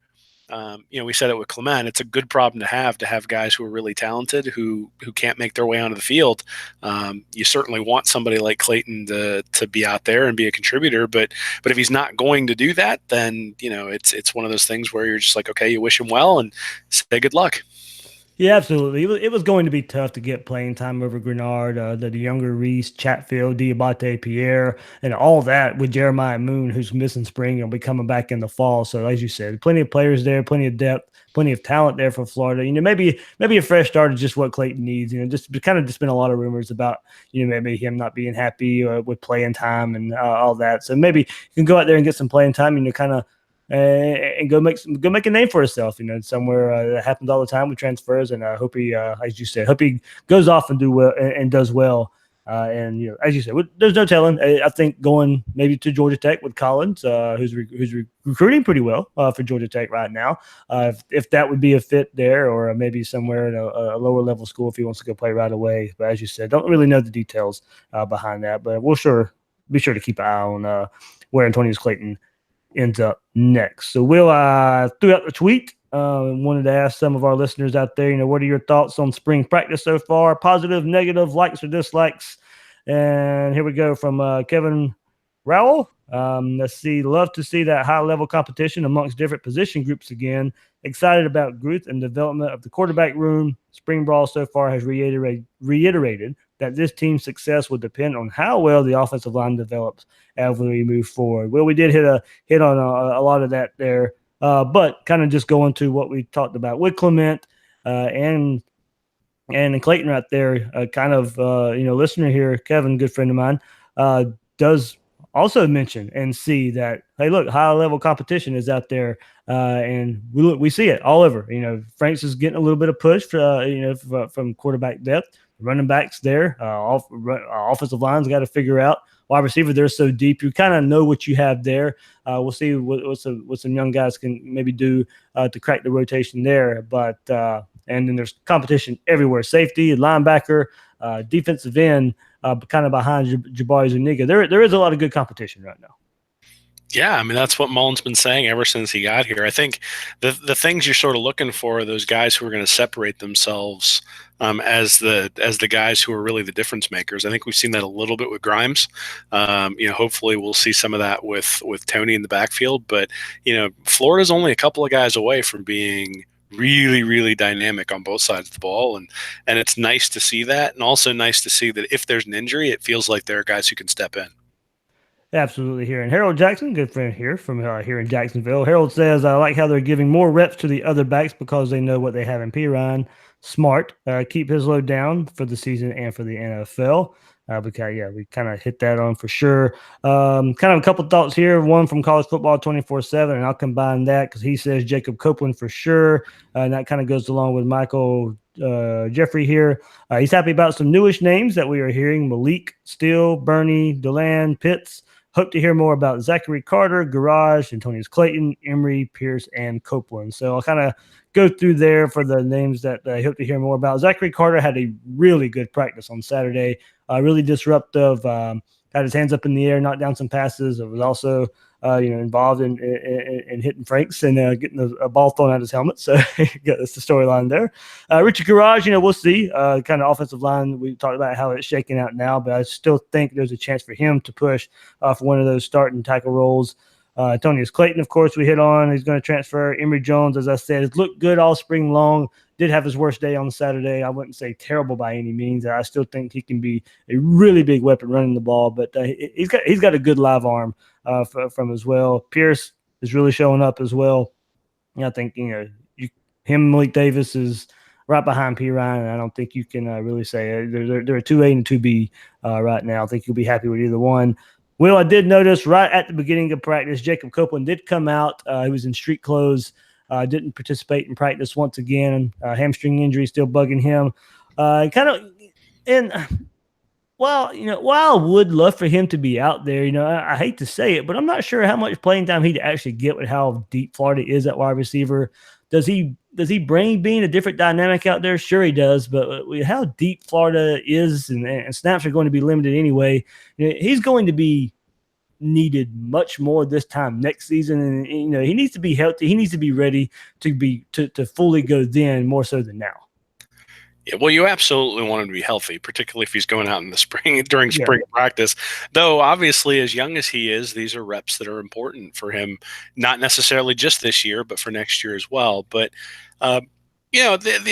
we said it with Clement. It's a good problem to have guys who are really talented who can't make their way onto the field. You certainly want somebody like Clayton to be out there and be a contributor, but if he's not going to do that, then it's one of those things where you're just like, okay, you wish him well and say good luck. Yeah, absolutely. It was going to be tough to get playing time over Grenard, the younger Reese, Chatfield, Diabate, Pierre, and all that with Jeremiah Moon, who's missing spring and will be coming back in the fall. So, as you said, plenty of players there, plenty of depth, plenty of talent there for Florida. Maybe a fresh start is just what Clayton needs. Just been a lot of rumors about maybe him not being happy with playing time and all that. So maybe you can go out there and get some playing time and kind of. And go make a name for himself, somewhere that happens all the time with transfers. And I hope he, as you said, goes off and do well and does well. As you said, there's no telling. I think going maybe to Georgia Tech with Collins, who's recruiting pretty well for Georgia Tech right now. If that would be a fit there, or maybe somewhere in a lower level school if he wants to go play right away. But as you said, don't really know the details behind that. But we'll be sure to keep an eye on where Antonneous Clayton ends up next. So Will, threw out the tweet. Wanted to ask some of our listeners out there, what are your thoughts on spring practice so far? Positive, negative, likes or dislikes? And here we go from Kevin Rowell. Let's see. Love to see that high-level competition amongst different position groups again. Excited about growth and development of the quarterback room. Spring ball so far has reiterated that this team's success will depend on how well the offensive line develops as we move forward. Well, we did hit on a lot of that there, but kind of just going to what we talked about with Clement and Clayton right there. Listener here, Kevin, good friend of mine, does also mention and see that, hey, look, high level competition is out there, and we see it all over. Franks is getting a little bit of push, from quarterback depth. Running backs there, offensive line's got to figure out. Wide receiver, they're so deep. You kind of know what you have there. We'll see what some young guys can maybe do to crack the rotation there. But and then there's competition everywhere: safety, linebacker, defensive end, kind of behind Jabari Zuniga. There is a lot of good competition right now. Yeah, I mean that's what Mullen's been saying ever since he got here. I think the things you're sort of looking for are those guys who are going to separate themselves as the guys who are really the difference makers. I think we've seen that a little bit with Grimes. Hopefully we'll see some of that with Toney in the backfield. But Florida's only a couple of guys away from being really, really dynamic on both sides of the ball, and it's nice to see that, and also nice to see that if there's an injury, it feels like there are guys who can step in. Absolutely here. And Harold Jackson, good friend here from here in Jacksonville. Harold says, I like how they're giving more reps to the other backs because they know what they have in Pirine. Smart. Keep his load down for the season and for the NFL. Because, we kind of hit that on for sure. Kind of a couple thoughts here. One from College Football 24/7, and I'll combine that because he says Jacob Copeland for sure. And that kind of goes along with Michael Jeffrey here. He's happy about some newish names that we are hearing: Malik, Steele, Bernie, Deland, Pitts. Hope to hear more about Zachary Carter, Garage, Antonneous Clayton, Emery, Pierce, and Copeland. So I'll kind of go through there for the names that I hope to hear more about. Zachary Carter had a really good practice on Saturday, really disruptive, had his hands up in the air, knocked down some passes. It was also involved in hitting Franks and getting a ball thrown out his helmet. So that's the storyline there. Richard Garage, we'll see. Kind of offensive line, we talked about how it's shaking out now, but I still think there's a chance for him to push for one of those starting tackle roles. Antonneous Clayton, of course, we hit on. He's going to transfer. Emory Jones, as I said, has looked good all spring long. Did have his worst day on Saturday. I wouldn't say terrible by any means. I still think he can be a really big weapon running the ball, but he's got a good live arm from as well. Pierce is really showing up as well. I think him, Malik Davis is right behind P. Ryan, and I don't think you can really say they're a 2A and 2B right now. I think you'll be happy with either one. Will, I did notice right at the beginning of practice, Jacob Copeland did come out. He was in street clothes. Didn't participate in practice once again. Hamstring injury still bugging him. While I would love for him to be out there, I hate to say it, but I'm not sure how much playing time he'd actually get with how deep Florida is at wide receiver. Does he bring being a different dynamic out there? Sure he does, but with how deep Florida is and snaps are going to be limited anyway, he's going to be needed much more this time next season, and he needs to be healthy. He needs to be ready to fully go then more so than now. Yeah, well, you absolutely want him to be healthy, particularly if he's going out in the spring during spring practice. Though, obviously, as young as he is, these are reps that are important for him, not necessarily just this year, but for next year as well. But the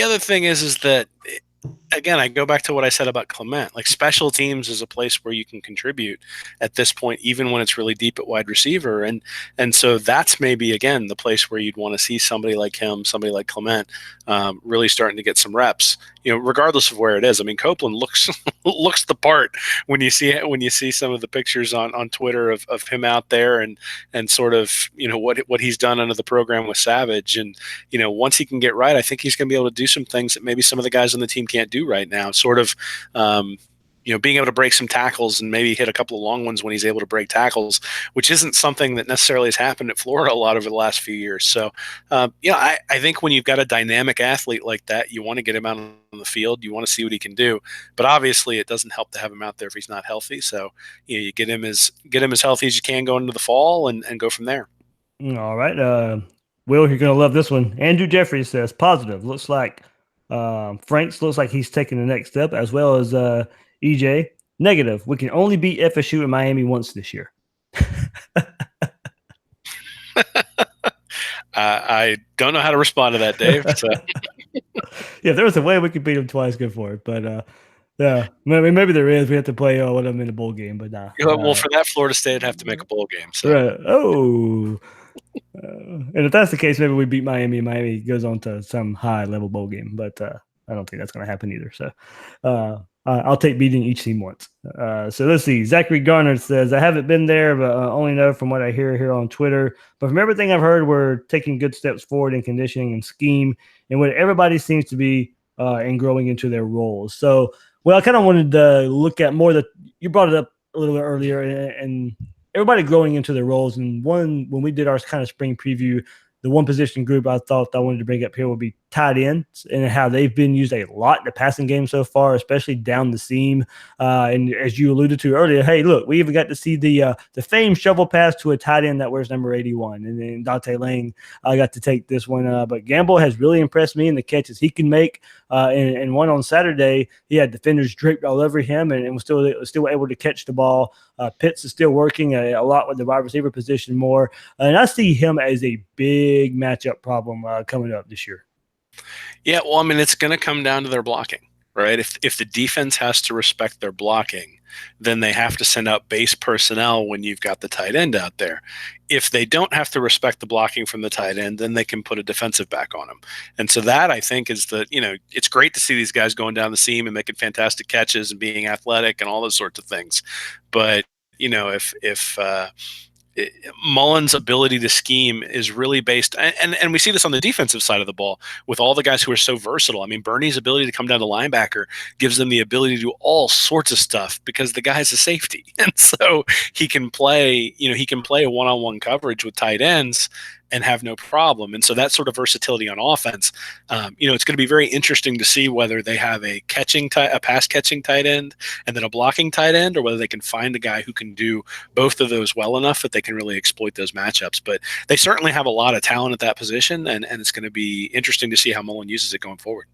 other thing is that, again, I go back to what I said about Clement. Like, special teams is a place where you can contribute at this point, even when it's really deep at wide receiver. And so that's maybe, again, the place where you'd want to see somebody like him, somebody like Clement, really starting to get some reps. Regardless of where it is. I mean, Copeland looks looks the part when you see some of the pictures on Twitter of him out there and sort of what he's done under the program with Savage. And once he can get right, I think he's going to be able to do some things that maybe some of the guys on the team can't do right now. Sort of, being able to break some tackles and maybe hit a couple of long ones when he's able to break tackles, which isn't something that necessarily has happened at Florida a lot over the last few years. So, I think when you've got a dynamic athlete like that, you want to get him out on the field. You want to see what he can do. But obviously, it doesn't help to have him out there if he's not healthy. So, you get him as healthy as you can going into the fall and go from there. All right. Will, you're going to love this one. Andrew Jeffries says, positive. Looks like Franks looks like he's taking the next step, as well as EJ. Negative. We can only beat FSU in Miami once this year. I don't know how to respond to that, Dave. So. Yeah, if there was a way we could beat them twice, good for it. But yeah, maybe there is. We have to play one of them in a bowl game, but nah. Well, for that, Florida State would have to make a bowl game. So. Right. Oh. And if that's the case, maybe we beat Miami. Miami goes on to some high-level bowl game, but I don't think that's going to happen either. So I'll take beating each team once. So let's see. Zachary Garner says, I haven't been there, but only know from what I hear here on Twitter. But from everything I've heard, we're taking good steps forward in conditioning and scheme, and what everybody seems to be in growing into their roles. So, I kind of wanted to look at more you brought it up a little bit earlier, and everybody growing into their roles. And when we did our kind of spring preview, the one position group I thought I wanted to bring up here would be tight ends and how they've been used a lot in the passing game so far, especially down the seam. And as you alluded to earlier, hey, look, we even got to see the famed shovel pass to a tight end that wears number 81, and then Dante Lang got to take this one. But Gamble has really impressed me in the catches he can make. And one on Saturday, he had defenders draped all over him and was still able to catch the ball. Pitts is still working a lot with the wide receiver position more. And I see him as a big matchup problem coming up this year. Yeah, well, I mean, it's going to come down to their blocking, right? If the defense has to respect their blocking, then they have to send out base personnel when you've got the tight end out there. If they don't have to respect the blocking from the tight end, then they can put a defensive back on them. And so that, I think, is it's great to see these guys going down the seam and making fantastic catches and being athletic and all those sorts of things. But, if Mullen's ability to scheme is really based, and we see this on the defensive side of the ball with all the guys who are so versatile. I mean, Bernie's ability to come down to linebacker gives them the ability to do all sorts of stuff because the guy's a safety, and so he can play a one-on-one coverage with tight ends and have no problem. And so that sort of versatility on offense, it's going to be very interesting to see whether they have a pass catching tight end and then a blocking tight end, or whether they can find a guy who can do both of those well enough that they can really exploit those matchups. But they certainly have a lot of talent at that position, and it's going to be interesting to see how Mullen uses it going forward.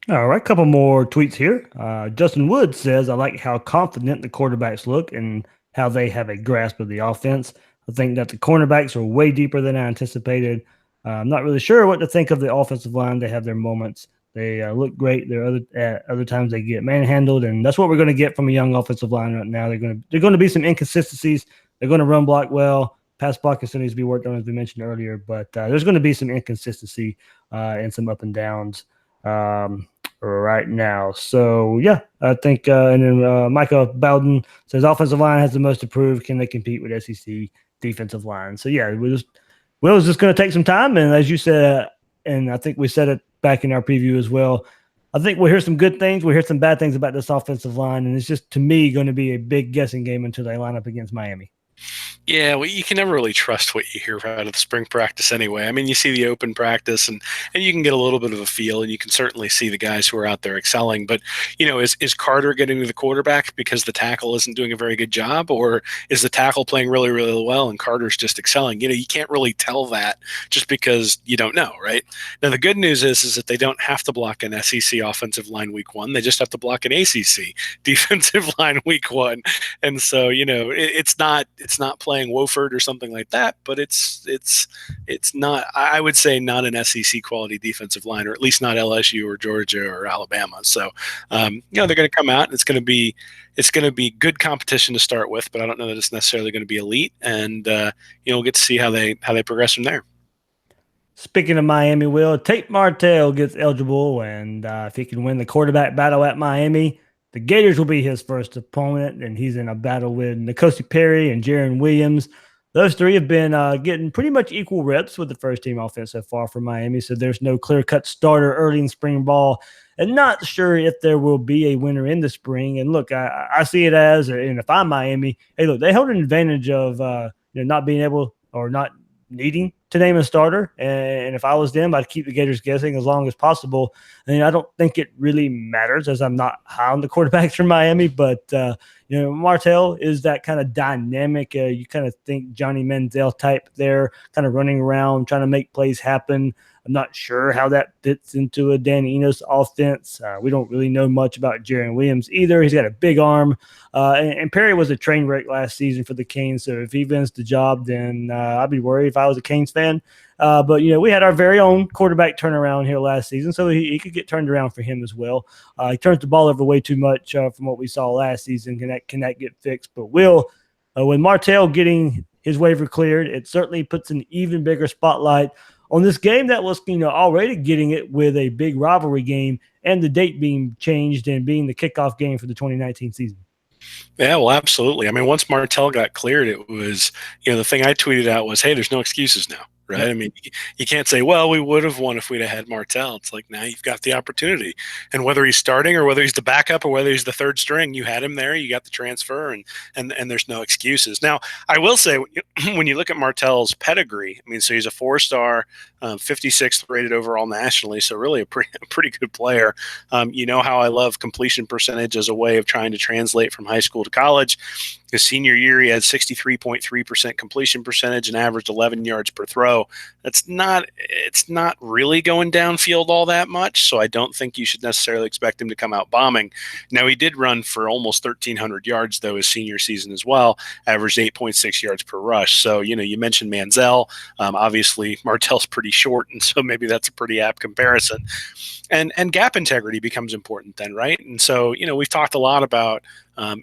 All right, a couple more tweets here. Justin Wood says, I like how confident the quarterbacks look and how they have a grasp of the offense. I think that the cornerbacks are way deeper than I anticipated. I'm not really sure what to think of the offensive line. They have their moments. They look great. Other times they get manhandled, and that's what we're going to get from a young offensive line right now. They're going to be some inconsistencies. They're going to run block well. Pass blocking still needs to be worked on, as we mentioned earlier, but there's going to be some inconsistency and some up and downs right now. So, yeah, I think and then Micah Bowden says offensive line has the most to prove. Can they compete with SEC defensive line? So, yeah, Will's just going to take some time. And as you said, and I think we said it back in our preview as well, I think we'll hear some good things. We'll hear some bad things about this offensive line. And it's just, to me, going to be a big guessing game until they line up against Miami. Yeah, well, you can never really trust what you hear out of the spring practice anyway. I mean, you see the open practice and you can get a little bit of a feel, and you can certainly see the guys who are out there excelling. But, is Carter getting to the quarterback because the tackle isn't doing a very good job, or is the tackle playing really, really well and Carter's just excelling? You can't really tell that just because you don't know, right? Now, the good news is that they don't have to block an SEC offensive line week one. They just have to block an ACC defensive line week one. And so, it's not playing Wofford or something like that, but it's not, I would say, not an SEC quality defensive line, or at least not LSU or Georgia or Alabama. So they're going to come out, and it's going to be good competition to start with, but I don't know that it's necessarily going to be elite, and we'll get to see how they progress from there. Speaking of Miami, Tate Martell gets eligible, and if he can win the quarterback battle at Miami, the Gators will be his first opponent, and he's in a battle with N'Kosi Perry and Jaron Williams. Those three have been getting pretty much equal reps with the first-team offense so far for Miami, so there's no clear-cut starter early in spring ball, and not sure if there will be a winner in the spring. And look, I see it as, and if I'm Miami, hey, look, they hold an advantage of not being able or not needing to name a starter. And if I was them, I'd keep the Gators guessing as long as possible. And I don't think it really matters, as I'm not high on the quarterbacks from Miami, but Martell is that kind of dynamic. You kind of think Johnny Manziel type there, kind of running around, trying to make plays happen. I'm not sure how that fits into a Dan Enos offense. We don't really know much about Jaron Williams either. He's got a big arm. And Perry was a train wreck last season for the Canes, so if he wins the job, then I'd be worried if I was a Canes fan. But, we had our very own quarterback turnaround here last season, so he could get turned around for him as well. He turns the ball over way too much from what we saw last season. Can that get fixed? But with Martell getting his waiver cleared, it certainly puts an even bigger spotlight on this game that was, already getting it with a big rivalry game and the date being changed and being the kickoff game for the 2019 season. Yeah, well, absolutely. I mean, once Martell got cleared, it was, the thing I tweeted out was, hey, there's no excuses now. right? Yep. I mean, you can't say, well, we would have won if we'd have had Martell. It's like, now you've got the opportunity. And whether he's starting or whether he's the backup or whether he's the third string, you had him there, you got the transfer, and there's no excuses. Now, I will say, when you look at Martell's pedigree, I mean, so he's a 4-star, 56th rated overall nationally, so really a pretty good player. You know how I love completion percentage as a way of trying to translate from high school to college. His senior year, he had 63.3% completion percentage and averaged 11 yards per throw. It's not really going downfield all that much, so I don't think you should necessarily expect him to come out bombing. Now, he did run for almost 1,300 yards, though, his senior season as well, averaged 8.6 yards per rush. So, you mentioned Manziel. Obviously, Martell's pretty short, and so maybe that's a pretty apt comparison. And gap integrity becomes important then, right? And so, we've talked a lot about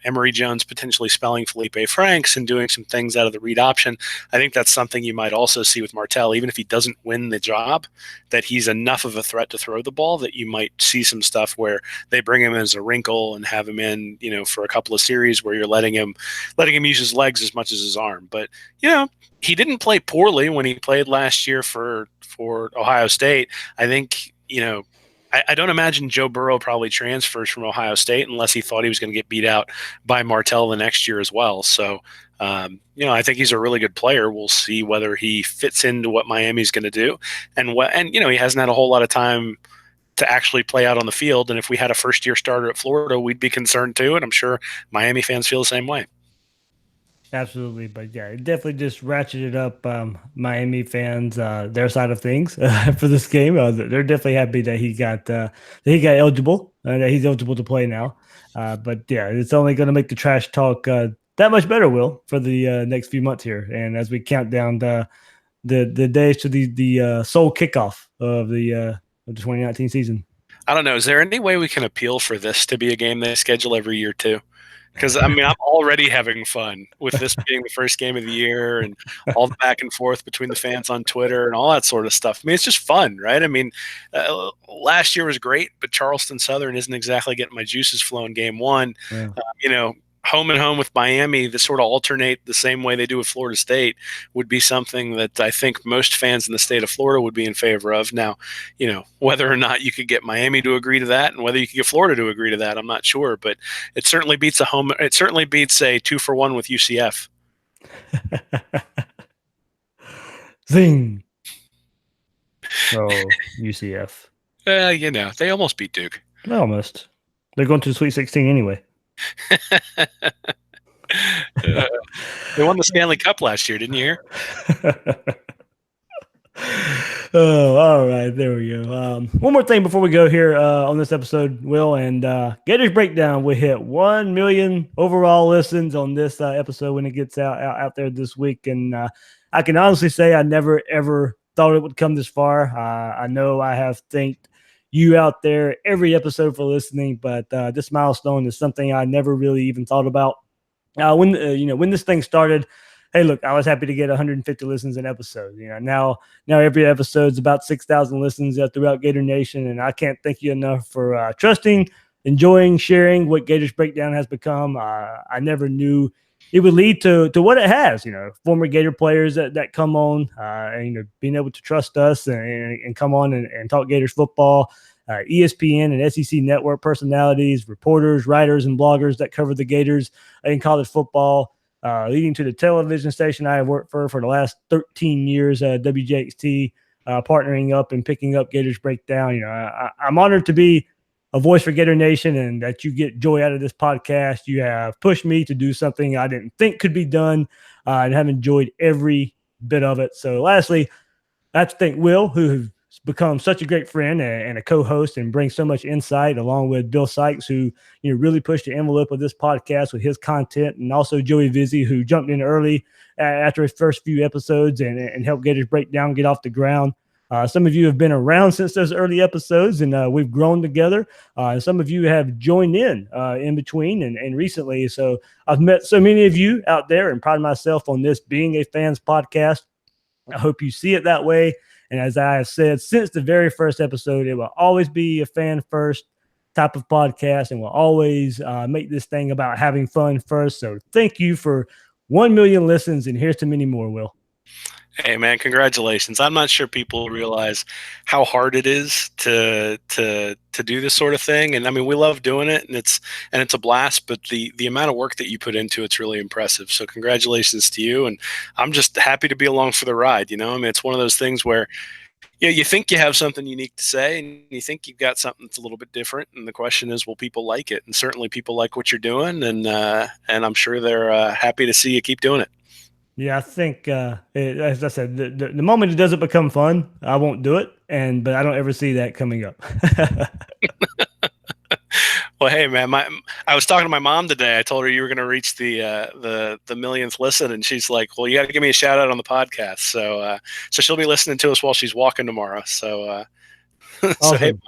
Emory Jones potentially spelling Feleipe Franks and doing some things out of the read option. I think that's something you might also see with Martell, even if he doesn't win the job, that he's enough of a threat to throw the ball that you might see some stuff where they bring him as a wrinkle and have him in, for a couple of series where you're letting him use his legs as much as his arm. But, he didn't play poorly when he played last year for Ohio State. I think, I don't imagine Joe Burrow probably transfers from Ohio State unless he thought he was going to get beat out by Martell the next year as well. So, I think he's a really good player. We'll see whether he fits into what Miami's going to do. And he hasn't had a whole lot of time to actually play out on the field. And if we had a first-year starter at Florida, we'd be concerned too. And I'm sure Miami fans feel the same way. Absolutely, but yeah, it definitely just ratcheted up Miami fans their side of things for this game. They're definitely happy that he got eligible, that he's eligible to play now. But yeah, it's only going to make the trash talk that much better, Will, for the next few months here, and as we count down the days to the sole kickoff of the 2019 season. I don't know. Is there any way we can appeal for this to be a game they schedule every year too? Because, I'm already having fun with this being the first game of the year and all the back and forth between the fans on Twitter and all that sort of stuff. I mean, it's just fun, right? I mean, last year was great, but Charleston Southern isn't exactly getting my juices flowing game one. Yeah. Home and home with Miami, to sort of alternate the same way they do with Florida State would be something that I think most fans in the state of Florida would be in favor of. Now, whether or not you could get Miami to agree to that and whether you could get Florida to agree to that, I'm not sure, but it certainly beats a 2-for-1 with UCF. Zing. Oh, UCF. They almost beat Duke. Almost. They're going to the Sweet 16 anyway. They won the Stanley Cup last year, didn't you hear? Oh, all right. There we go. One more thing before we go here on this episode, Will, and Gators Breakdown will hit 1 million overall listens on this episode when it gets out there this week. And I can honestly say I never, ever thought it would come this far. I know I have thanked you out there every episode for listening, but this milestone is something I never really even thought about. When this thing started, hey, look, I was happy to get 150 listens an episode. Now every episode's about 6,000 listens throughout Gator Nation, and I can't thank you enough for trusting, enjoying, sharing what Gators Breakdown has become. I never knew it would lead to what it has. Former Gator players that come on, and being able to trust us and come on and talk Gators football. ESPN and SEC network personalities, reporters, writers, and bloggers that cover the Gators in college football, leading to the television station I have worked for the last 13 years, WJXT, partnering up and picking up Gators Breakdown. I'm honored to be a voice for Gator Nation and that you get joy out of this podcast. You have pushed me to do something I didn't think could be done, and have enjoyed every bit of it. So lastly, I have to thank Will, who become such a great friend and a co-host and brings so much insight, along with Bill Sykes, who really pushed the envelope of this podcast with his content, and also Joey Vizzi, who jumped in early after his first few episodes and helped Gators Breakdown get off the ground. Some of you have been around since those early episodes, and we've grown together. And some of you have joined in between and recently. So I've met so many of you out there and pride myself on this being a fans podcast. I hope you see it that way. And as I have said since the very first episode, it will always be a fan first type of podcast, and we'll always make this thing about having fun first. So thank you for 1 million listens, and here's to many more, Will. Hey man, congratulations. I'm not sure people realize how hard it is to do this sort of thing. And I mean, we love doing it and it's a blast, but the amount of work that you put into it's really impressive. So congratulations to you, and I'm just happy to be along for the ride, you know? I mean, it's one of those things where you think you have something unique to say and you think you've got something that's a little bit different, and the question is, will people like it? And certainly people like what you're doing, and I'm sure they're happy to see you keep doing it. Yeah, I think as I said, the moment it doesn't become fun, I won't do it, and but I don't ever see that coming up. Well, hey man, I was talking to my mom today. I told her you were going to reach the millionth listen, and she's like, "Well, you got to give me a shout out on the podcast." So she'll be listening to us while she's walking tomorrow. So hey, Awesome.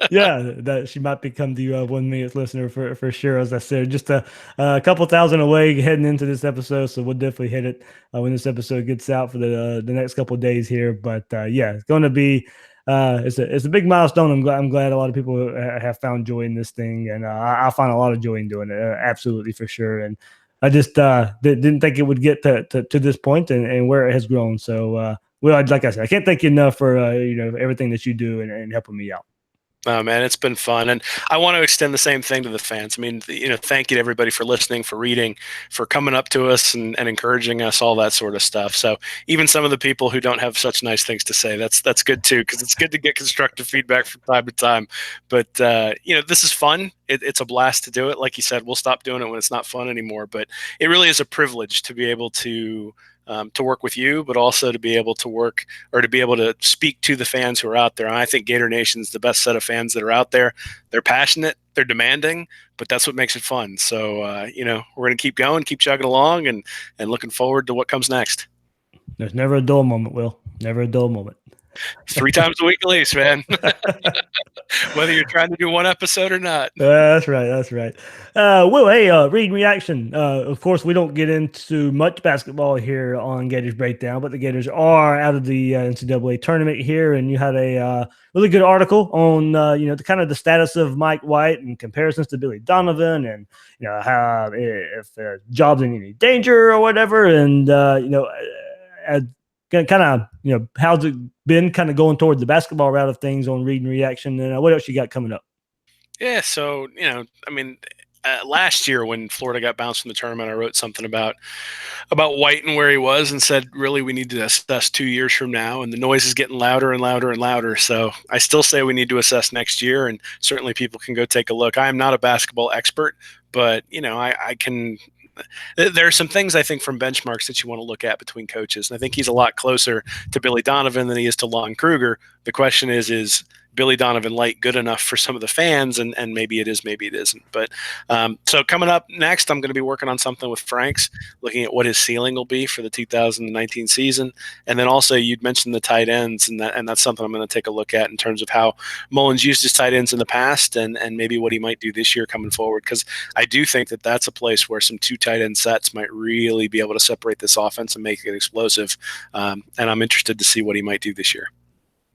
Yeah, that she might become the 1 millionth listener for sure. As I said, just a couple thousand away heading into this episode, so we'll definitely hit it when this episode gets out for the next couple of days here. But yeah, it's going to be it's a big milestone. I'm glad a lot of people have found joy in this thing, and I find a lot of joy in doing it. Absolutely for sure. And I just didn't think it would get to this point and where it has grown. So well, like I said, I can't thank you enough for everything that you do and helping me out. oh man, it's been fun, and I want to extend the same thing to the fans. I mean, thank you to everybody for listening, for reading, for coming up to us and encouraging us, all that sort of stuff. So even some of the people who don't have such nice things to say, that's good too, because it's good to get constructive feedback from time to time. But this is fun. It's a blast to do it. Like you said, we'll stop doing it when it's not fun anymore. But it really is a privilege to be able to work with you, but also to be able to work or to be able to speak to the fans who are out there. And I think Gator Nation's the best set of fans that are out there. They're passionate, they're demanding, but that's what makes it fun. So, we're going to keep going, keep chugging along, and looking forward to what comes next. There's never a dull moment, Will. Never a dull moment. 3 times a week at least, man. Whether you're trying to do one episode or not. That's right. That's right. Will, hey, read reaction. Of course, we don't get into much basketball here on Gators Breakdown, but the Gators are out of the NCAA tournament here, and you had a really good article on the kind of the status of Mike White and comparisons to Billy Donovan, and how if jobs in any danger or whatever, and kind of how's it been kind of going towards the basketball route of things on reading reaction, and what else you got coming up? Yeah, so I mean, last year when Florida got bounced from the tournament, I wrote something about White and where he was, and said, really, we need to assess 2 years from now, and the noise is getting louder and louder and louder. So I still say we need to assess next year, and certainly people can go take a look. I am not a basketball expert, but I can. There are some things I think from benchmarks that you want to look at between coaches, and I think he's a lot closer to Billy Donovan than he is to Lon Kruger. The question is Billy Donovan light good enough for some of the fans? And maybe it is, maybe it isn't. But so coming up next, I'm going to be working on something with Franks, looking at what his ceiling will be for the 2019 season. And then also you'd mentioned the tight ends, and that's something I'm going to take a look at in terms of how Mullins used his tight ends in the past, and maybe what he might do this year coming forward. Because I do think that that's a place where some two tight end sets might really be able to separate this offense and make it explosive. And I'm interested to see what he might do this year.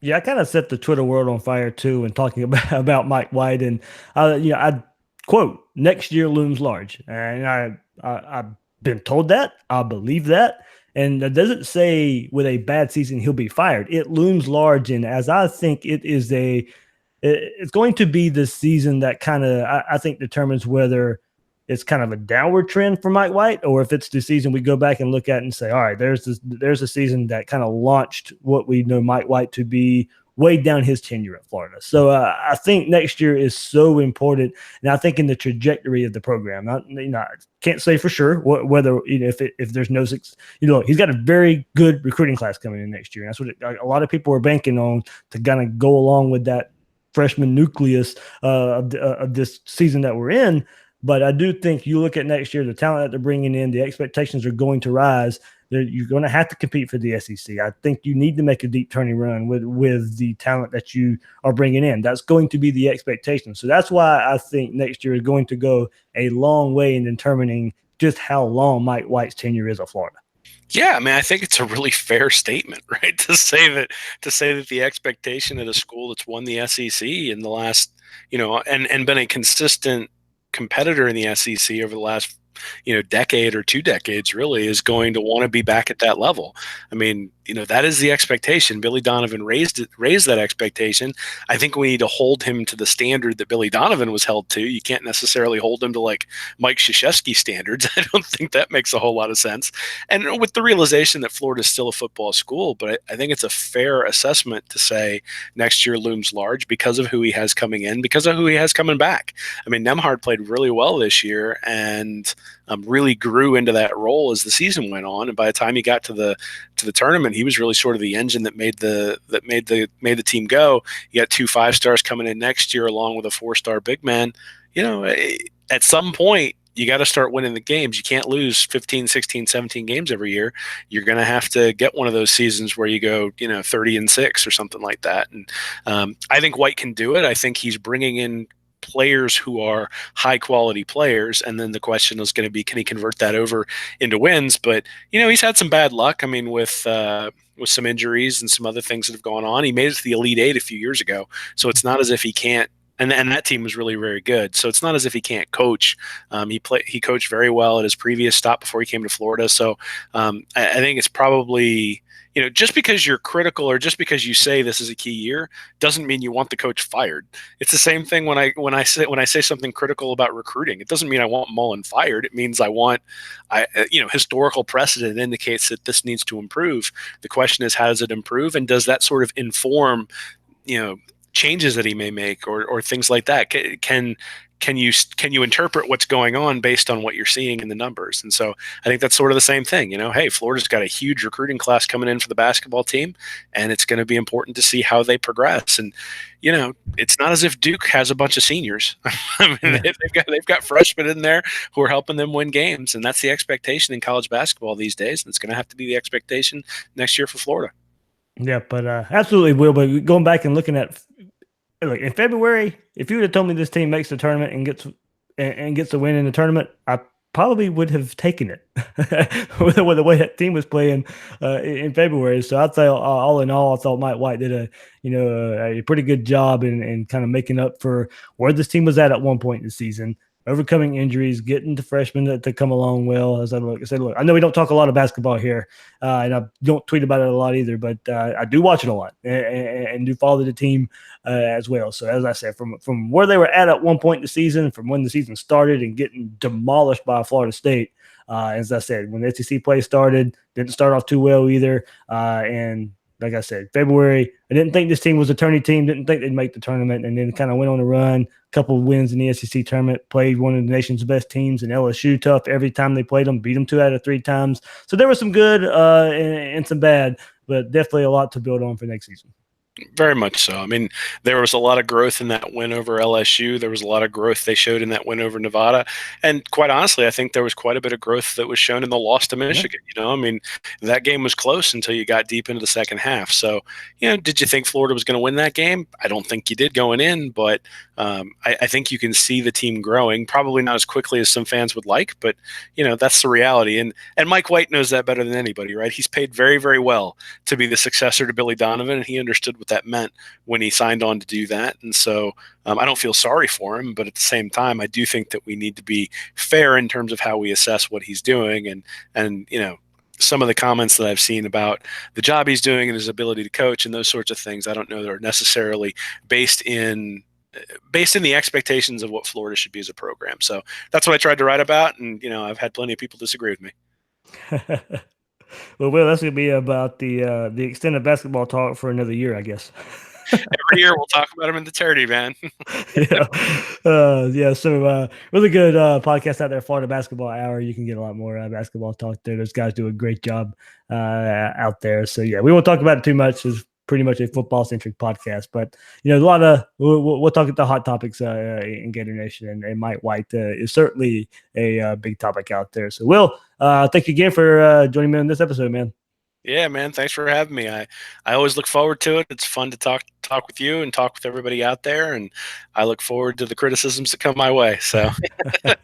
Yeah, I kind of set the Twitter world on fire too, and talking about about Mike White, and I quote, "Next year looms large," and I've been told that, I believe that, and it doesn't say with a bad season he'll be fired. It looms large, and as I think it's going to be the season that kind of I think determines whether it's kind of a downward trend for Mike White, or if it's the season we go back and look at and say, all right, there's a season that kind of launched what we know Mike White to be way down his tenure at Florida. So I think next year is so important, and I think in the trajectory of the program. I can't say for sure whether if there's no he's got a very good recruiting class coming in next year, and that's what a lot of people are banking on to kind of go along with that freshman nucleus of this season that we're in. But I do think you look at next year, the talent that they're bringing in, the expectations are going to rise. You're going to have to compete for the SEC. I think you need to make a deep turning run with the talent that you are bringing in. That's going to be the expectation. So that's why I think next year is going to go a long way in determining just how long Mike White's tenure is at Florida. Yeah, I mean, I think it's a really fair statement, right? To say that the expectation at a school that's won the SEC in the last, and been a consistent competitor in the SEC over the last decade or 2 decades, really, is going to want to be back at that level. I mean, that is the expectation. Billy Donovan raised that expectation. I think we need to hold him to the standard that Billy Donovan was held to. You can't necessarily hold him to like Mike Krzyzewski standards. I don't think that makes a whole lot of sense. And with the realization that Florida is still a football school, but I think it's a fair assessment to say next year looms large because of who he has coming in, because of who he has coming back. I mean, Nemhard played really well this year and really grew into that role as the season went on. And by the time he got to the tournament, he was really sort of the engine that made the team go. You got 2 5-stars coming in next year, along with a 4-star big man. At some point, you got to start winning the games. You can't lose 15, 16, 17 games every year. You're going to have to get one of those seasons where you go, 30-6 or something like that. And I think White can do it. I think he's bringing in players who are high quality players, and then the question is going to be, can he convert that over into wins? But he's had some bad luck. I mean, with some injuries and some other things that have gone on, he made it to the Elite Eight a few years ago, so it's not as if he can't. And that team was really very good, so it's not as if he can't coach. He coached very well at his previous stop before he came to Florida. So I think it's probably, just because you're critical or just because you say this is a key year doesn't mean you want the coach fired. It's the same thing when I say something critical about recruiting. It doesn't mean I want Mullen fired. It means historical precedent indicates that this needs to improve. The question is, how does it improve, and does that sort of inform changes that he may make or things like that? Can you interpret what's going on based on what you're seeing in the numbers? And so I think that's sort of the same thing. Hey, Florida's got a huge recruiting class coming in for the basketball team, and it's going to be important to see how they progress. And it's not as if Duke has a bunch of seniors. I mean, they've got freshmen in there who are helping them win games, and that's the expectation in college basketball these days. And it's going to have to be the expectation next year for Florida. Yeah, but absolutely will. But going back and looking at, like, in February, if you would have told me this team makes the tournament and gets a win in the tournament, I probably would have taken it with the way that team was playing in February. So I'd say all in all, I thought Mike White did a pretty good job in kind of making up for where this team was at one point in the season, overcoming injuries, getting the freshmen to come along well. As I said, look, I know we don't talk a lot of basketball here, and I don't tweet about it a lot either, but I do watch it a lot and do follow the team as well. So as I said, from where they were at one point in the season, from when the season started and getting demolished by Florida State, as I said, when the SEC play started, didn't start off too well either, and like I said, February, I didn't think this team was a tourney team, didn't think they'd make the tournament, and then kind of went on a run, a couple of wins in the SEC tournament, played one of the nation's best teams in LSU tough every time they played them, beat them 2 out of 3 times. So there was some good and some bad, but definitely a lot to build on for next season. Very much so. I mean, there was a lot of growth in that win over LSU. There was a lot of growth they showed in that win over Nevada. And quite honestly, I think there was quite a bit of growth that was shown in the loss to Michigan. Yeah. I mean, that game was close until you got deep into the second half. So, did you think Florida was going to win that game? I don't think you did going in, but I think you can see the team growing, probably not as quickly as some fans would like, but, that's the reality. And Mike White knows that better than anybody, right? He's paid very, very well to be the successor to Billy Donovan, and he understood what that meant when he signed on to do that. And so I don't feel sorry for him, but at the same time, I do think that we need to be fair in terms of how we assess what he's doing. And some of the comments that I've seen about the job he's doing and his ability to coach and those sorts of things, I don't know that are necessarily based in the expectations of what Florida should be as a program. So that's what I tried to write about. And, I've had plenty of people disagree with me. Well, Will, that's going to be about the extended basketball talk for another year, I guess. Every year we'll talk about him in the charity, man. Yeah. So really good podcast out there, Florida Basketball Hour. You can get a lot more basketball talk there. Those guys do a great job out there. So yeah, we won't talk about it too much. It's pretty much a football-centric podcast, but a lot of we'll talk about the hot topics in Gator Nation, and Mike White is certainly a big topic out there. So, Will, thank you again for joining me on this episode, man. Yeah, man. Thanks for having me. I always look forward to it. It's fun to talk with you and talk with everybody out there, and I look forward to the criticisms that come my way. So, no,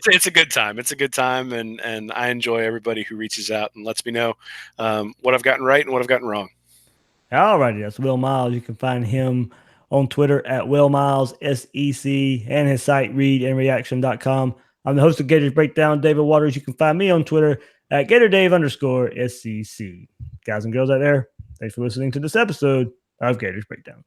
it's a good time. It's a good time, and I enjoy everybody who reaches out and lets me know what I've gotten right and what I've gotten wrong. All righty, that's Will Miles. You can find him on Twitter at Will Miles SEC and his site readandreaction.com. I'm the host of Gators Breakdown, David Waters. You can find me on Twitter at GatorDave_SCC. Guys and girls out there, thanks for listening to this episode of Gators Breakdown.